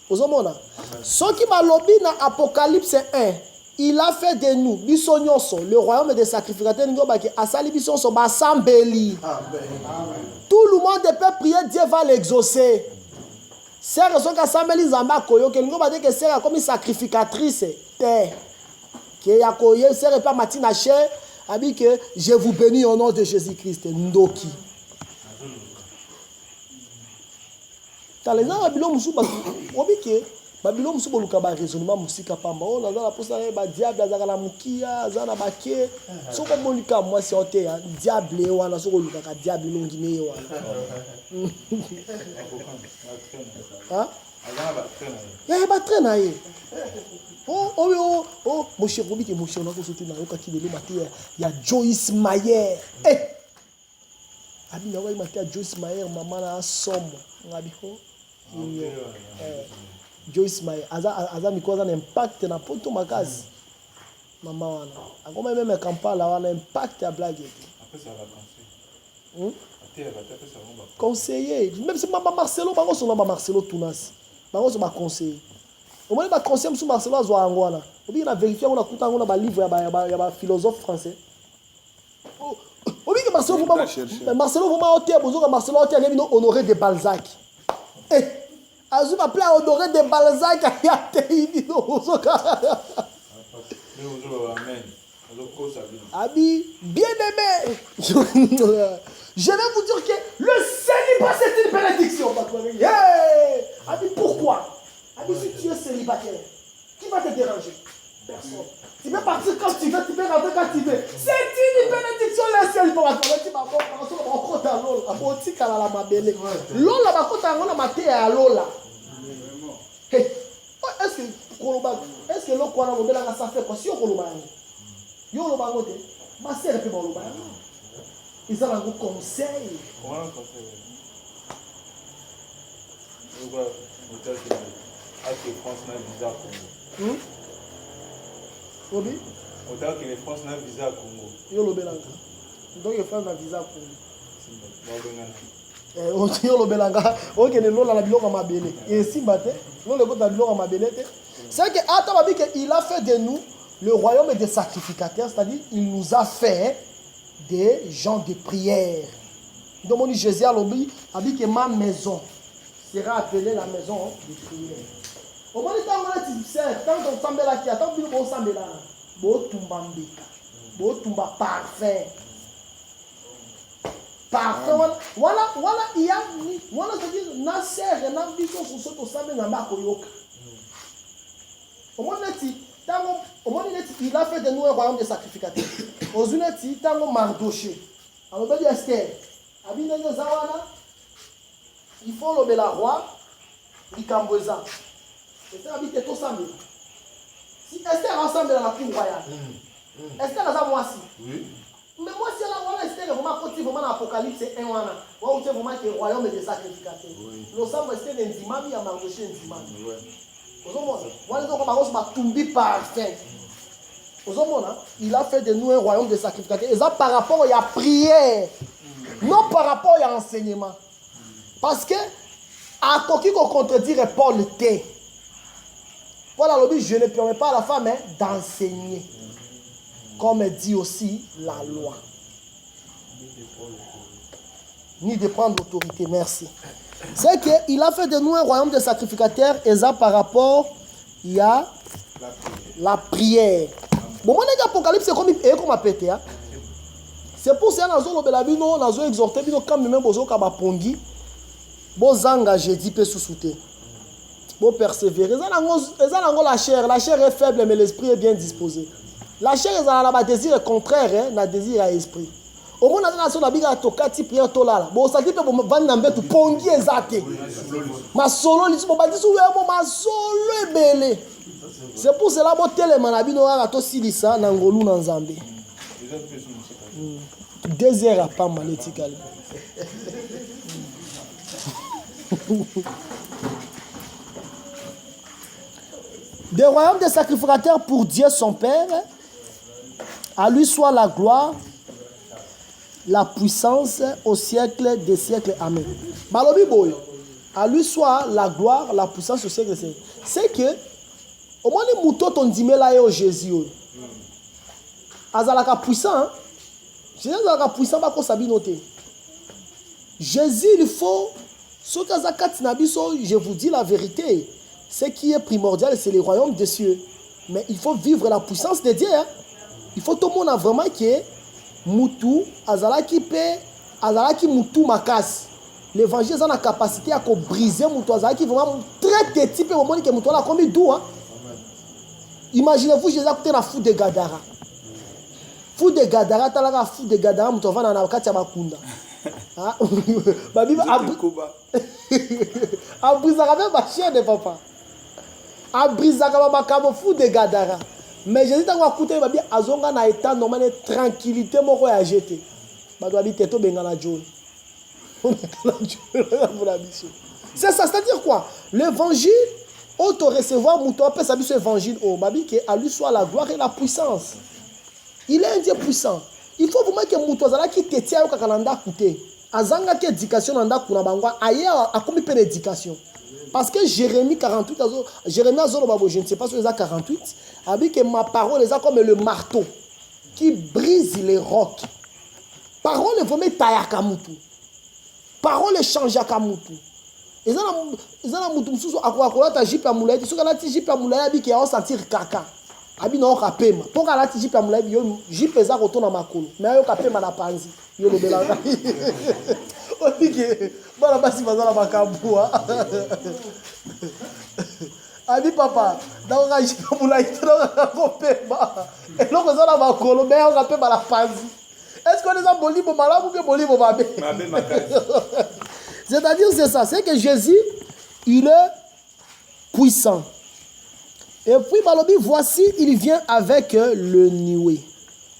Ozomona. Ce qui m'a lobby dans Apocalypse 1, il a fait de nous bisonyonso le royaume des sacrificateurs l'ingélo ba que asali bisonso ba sambeli. Tout le monde peut prier, Dieu va l'exaucer. C'est raison que sambeli zamba koyo que l'ingélo ba dire que c'est comme sacrificatrice terre. Que yakoye c'est pas matina cher. Abi que je vous bénis au nom de Jésus-Christ. Ndoki. Talena babilo musu ba obi que babilo musu boluka ba raisonnement musika pamba. Oh là la posa ba diable azaka la mukia azana ba ke. Soko bolika moi c'est ote ya diable wana soko luka ka diable longine wana. Hein? Ba traîner ye. Oh, mon cher Robi, mon cher, on a consulté dans le cas qui est le matin, il y a Joyce Mayer. Eh! Abi, na wa matin Joyce Mayer, maman a somme. Ngabi ko. Joyce Mayer, aza mikoza na impact na poto makazi. Maman wana. Akoma même Kampala wana impact ya blague. Après ça va conseiller. Conseiller, même si maman Marcelo, bango so maman Marcelo Tunas. Bango so ba conseiller. Au moins, le conseil de Marcelo Zoangwana. On a vérifié, on a écouté un livre, il y a un philosophe français. On dit que Marcelo Marcelo a honoré de Balzac. Eh, Azou m'a appelé à honorer de Balzac. Abi, bien aimé. Je vais vous dire que le célibat c'est une bénédiction. Abi, pourquoi? Si tu es célibataire, qui va te déranger? Personne. Tu peux partir quand tu veux, tu peux rentrer quand tu veux. C'est une bénédiction, le célibat. Tu vas est-ce que l'eau qu'on a ça fait quoi? Si on a yo lo bango te, ma sœur peut bolo bango. Ils ont un conseil. Comment un conseil? Que France n'a visa Congo. Oui. Autant que les France n'a visa Congo. Yo lo belanga. Donc les France n'a visa Congo. Yo lo belanga. OK ne lola la biloko mabele. Et si bate, non le bota biloko mabele te. C'est que attends babi que il a fait de nous le royaume des sacrificateurs, c'est-à-dire il nous a fait des gens de prière. Donc mon Jésus a dit que ma maison sera appelée la maison de prière. Au moins, quand on sert, quand on s'en met là, quand on s'en met là, bon tumba mbeka, bon tumba parfait. Parfait, voilà, il y a, voilà, c'est-à-dire, na serre, na biso, sur ce qu'on s'en met dans ma koyoka. Au moins, il a fait de nous un royaume de sacrificateurs. Aux unis, tango Mardoché. Alors, on dit Esther, il faut le la roi, il camboisa. Esther habite tout ça. Si Esther ensemble dans la cour royale, Esther a moi aussi. Mais moi, si on a Esther, vraiment, quand vraiment dans l'Apocalypse, c'est un wana. On dit vraiment que le royaume des sacrificateurs. Le sang Esther est Nzimami, il y a Mardoché Nzimami. Il a fait de nous un royaume de sacrificateurs. Et ça par rapport à la prière, non par rapport à l'enseignement. Parce que, à qui qu'on contredire Paul était. Paul a dit, je ne permets pas à la femme d'enseigner. Comme dit aussi la loi. Ni de prendre l'autorité, merci. C'est qu'il a fait de nous un royaume de sacrificateurs et ça par rapport à la prière. Bon, moi, l'Apocalypse, c'est comme a pété. C'est pour ça que nous avons exhorté, quand même, nous avons pongi, nous avons engagé, nous avons nous persévérer. La chair est faible, mais l'esprit est bien disposé. La chair est un désir contraire, un désir à l'esprit. Au moins, on a dit que tu prières tout là. Bon, ça dit que tu vas tu pongi exacté. Ma solo, ma solo belé. C'est pour cela que tu as manabi no ara to silisa na ngolu na nzambe. 2 heures à pas malétical. Des royaumes des sacrificateurs pour Dieu son Père, à lui soit la gloire, la puissance au siècle des siècles. Amen. Balobi boy, à lui soit la gloire, la puissance au siècle des siècles. C'est que, au moins les moutons t'ont dit, mais là, il y a Jésus. Azalaka puissant, Jésus azalaka puissant, pas qu'on s'habille noté. Jésus, il faut, ce que je vous dis la vérité, ce qui est primordial, c'est le royaume des cieux. Mais il faut vivre la puissance de Dieu. Hein? Il faut tout le monde vraiment que Moutou, Azalaki Pe, Azalaki Moutou Makas. L'évangile a la capacité à briser Moutou Azalaki vraiment très petit peu au moment que Moutou a commis d'où. Hein? Imaginez-vous, Jésus a coûté la foule de Gadara. Foule de Gadara, tu as la foule de Gadara, Moutou va dans la Katia Bakunda. Abrisaka même ma chère de papa. Abrisaka ma kamo fou de Gadara. Mais Jésus t'a écouté babi azonga na état normal de tranquillité moko ya jeté. Ba doit habiter to benga na Dieu. C'est ça, c'est-à-dire quoi? L'évangile auto recevoir mouton après ça biso évangile au babi que à lui soit la gloire et la puissance. Il est un Dieu puissant. Il faut vraiment que mouton zala qui te tia yo kakalanda coûter. Azanga qui éducation nanda kuna bangwa ailleurs a combien de éducation. Parce que Jérémie 48 Jérémie azolo babo je ne sais pas sur les 48 a dit que ma parole est comme le marteau qui brise les rocs. Parole est vraiment tayaka mutu. Parole change à mutu. Ils ont mutu mususu akwa ta jipe amulaiti soka na ti jipe amulaiti qui a sentir kaka. Abi na okapema. Poka na ti jipe amulaiti yo jipe za kotona makolo. Mais yo kapema na panzi. Yo le belanga. Ok. Bala basi bazala makabua. Abi papa, dans la jipe amulaiti na kopema. Et loko za na makolo mais yo kapema na panzi. Est-ce qu'on les a bolibo malabu que bolibo babé? C'est-à-dire c'est ça, c'est que Jésus il est puissant. Et puis Balobi, voici, il vient avec le nuée.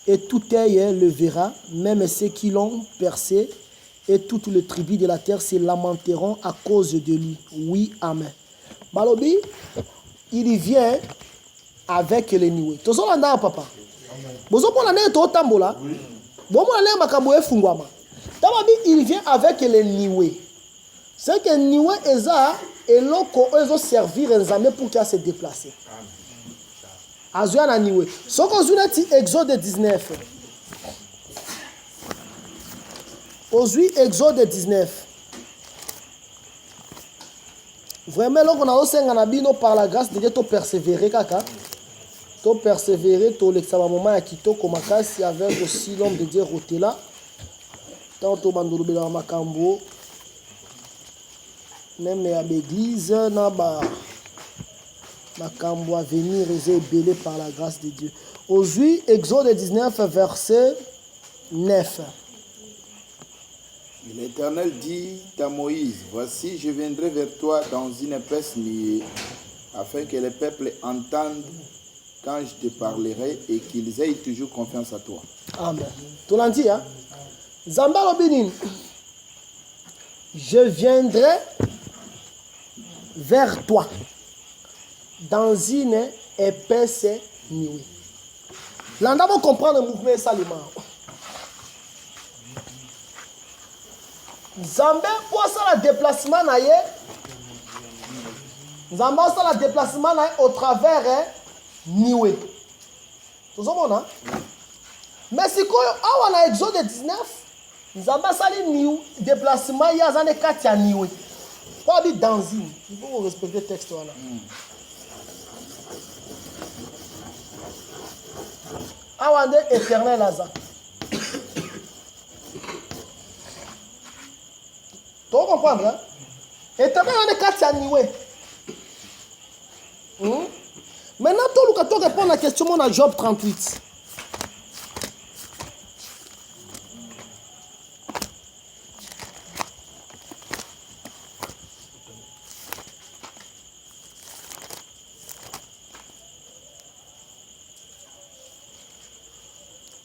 Et tout œil le verra, même ceux qui l'ont percé, et toutes les tribus de la terre se lamenteront à cause de lui. Oui, amen. Balobi, il vient avec le nuée. Tout ça, on a papa. Vous avez tout tambola. Bon, il vient avec le nuée. C'est que le nuée est là. Et l'autre, ils ont servi les amis pour qu'il se déplace. Azuana niwe. Ce qu'on a dit, Exode 19. Aujourd'hui, Exode 19. Vraiment, là, on a aussi un abino par la grâce de Dieu, tu persévérer, kaka. Tu persévérer, tu l'examen moment à Kito, comme il y avait aussi l'homme de Dieu Rotela. Tant tu bandouloube dans Makambo, même à l'église, Naba Makambo à venir et belé par la grâce de Dieu. Aujourd'hui, Exode 19, verset 9. L'Éternel dit à Moïse, voici, je viendrai vers toi dans une épaisse nuée, afin que les peuples entendent quand je te parlerai et qu'ils aient toujours confiance à toi. Amen. Tout l'as dit, hein? Zamba Robinin, je viendrai vers toi dans une épaisse nuée. Là, on va comprendre le mouvement Salima. Zambé pour ça le déplacement naïe. Zambé ça le déplacement naïe au travers niwe. Tout ça bon hein? Mais si quoi on a Exode 19, Zambé ça le niwe déplacement il y a zane katia niwe. Pas dit dans une. Il faut respecter le texte là. Awande éternel azan. Tu comprends, hein? Éternel on est quatre niwe. Maintenant, tu réponds à la question de Job 38.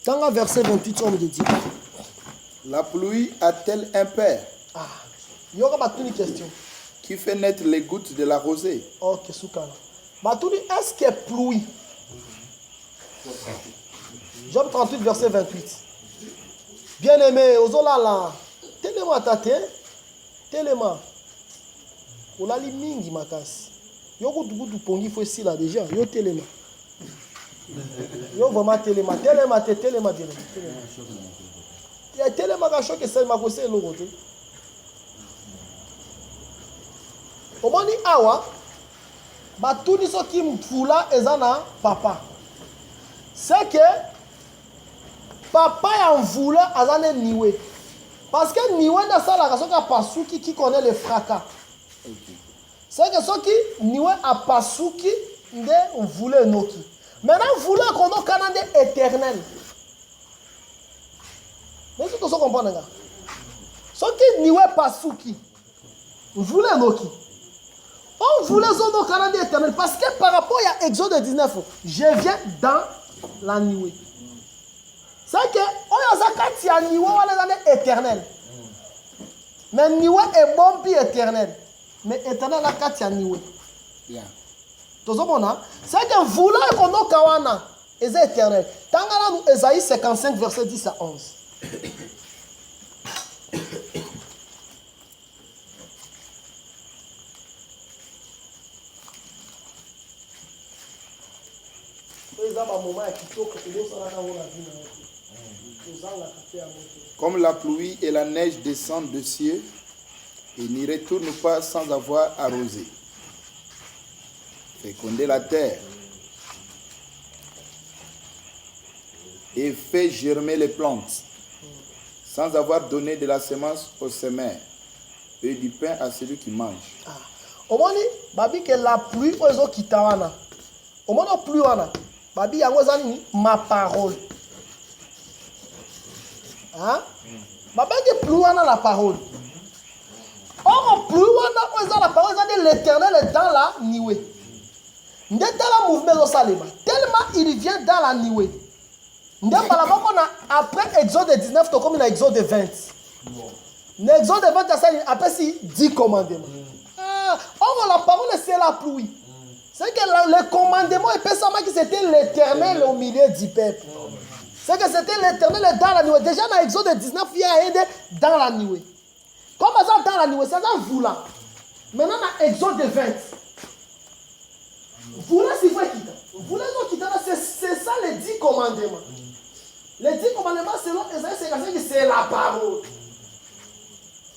Dans le verset 28, on me dit. La pluie a-t-elle un père? Ah, il y aura une question. Qui fait naître les gouttes de la rosée? Ok, Soukana. Batuli, est-ce qu'il y a pluie? Job 38, verset 28. Bien-aimé, Ozolala, téléma tate, téléma. Olali mingi makasi. Yo kutu pongi faut ici là déjà, yo téléma. Yo vraiment téléma, téléma. Il y a téléma qui a choqué ça, ma cause le côté. Comment dit awa? Batuli so ki mfula ezana papa. C'est que papa ya mfula azane niwe. Parce que niwe na sala ka soka pasuki qui connaît le fracas. C'est que soki niwe a pasuki nde mfula noki. Maintenant mfula kono kanande éternel. Mais si tu so comprendre nga. Soki niwe pasuki mfula noki. On voulait zono Canada éternel parce que par rapport à Exode 19, je viens dans la nuée. C'est que on a zakati à nuée on est éternel. Mais nuée est bon puis éternel. Mais éternel la kati à nuée. Bien. Tout ça bon c'est que vouloir qu'on a kawana est éternel. Tangala nous Ésaïe 55 verset 10 à 11. Comme la pluie et la neige descendent du ciel et n'y retournent pas sans avoir arrosé, féconder la terre et fait germer les plantes, sans avoir donné de la semence aux semeurs et du pain à celui qui mange. Au moins, babi que la pluie aux autres qui t'awana. Au moins, la pluie wana. Babi yango zani ma parole. Hein? Babi que pluie wana la parole. Or pluie wana la parole zani l'Éternel est dans la nuée. Ndé la mouvement au salima. Tellement il vient dans la nuée. Ndé balaboko na après Exode 19 to comme na Exode 20. Na Exode 20 ça après si 10 commandements. Or la parole c'est la pluie. C'est que le commandement et que c'était l'Éternel au milieu du peuple. C'est que c'était l'Éternel dans la nuée. Déjà dans Exode 19, il y a aidé dans la nuée. Comme ça dans la nuée, c'est ça vous là. Maintenant dans Exode 20. Vous là si vous quittez. C'est ça les 10 commandements. Les 10 commandements selon Esaïe, c'est la parole.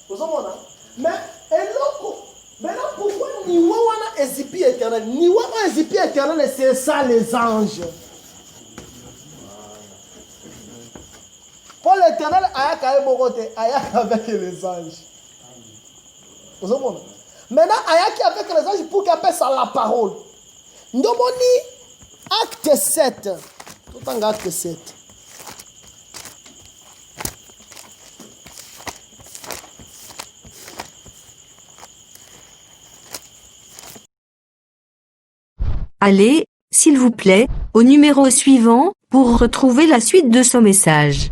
Vous comprenez? Mais maintenant pourquoi niwa wana ezipi éternel. Niwa wana ezipi éternel, c'est ça les anges. Pour l'éternel, ayaka ebokote, ayaka avec les anges. Vous comprenez? Maintenant, ayaki avec les anges pour qu'il appelle ça la parole. Ndomoni, acte 7. Tout en acte 7. Allez, s'il vous plaît, au numéro suivant, pour retrouver la suite de ce message.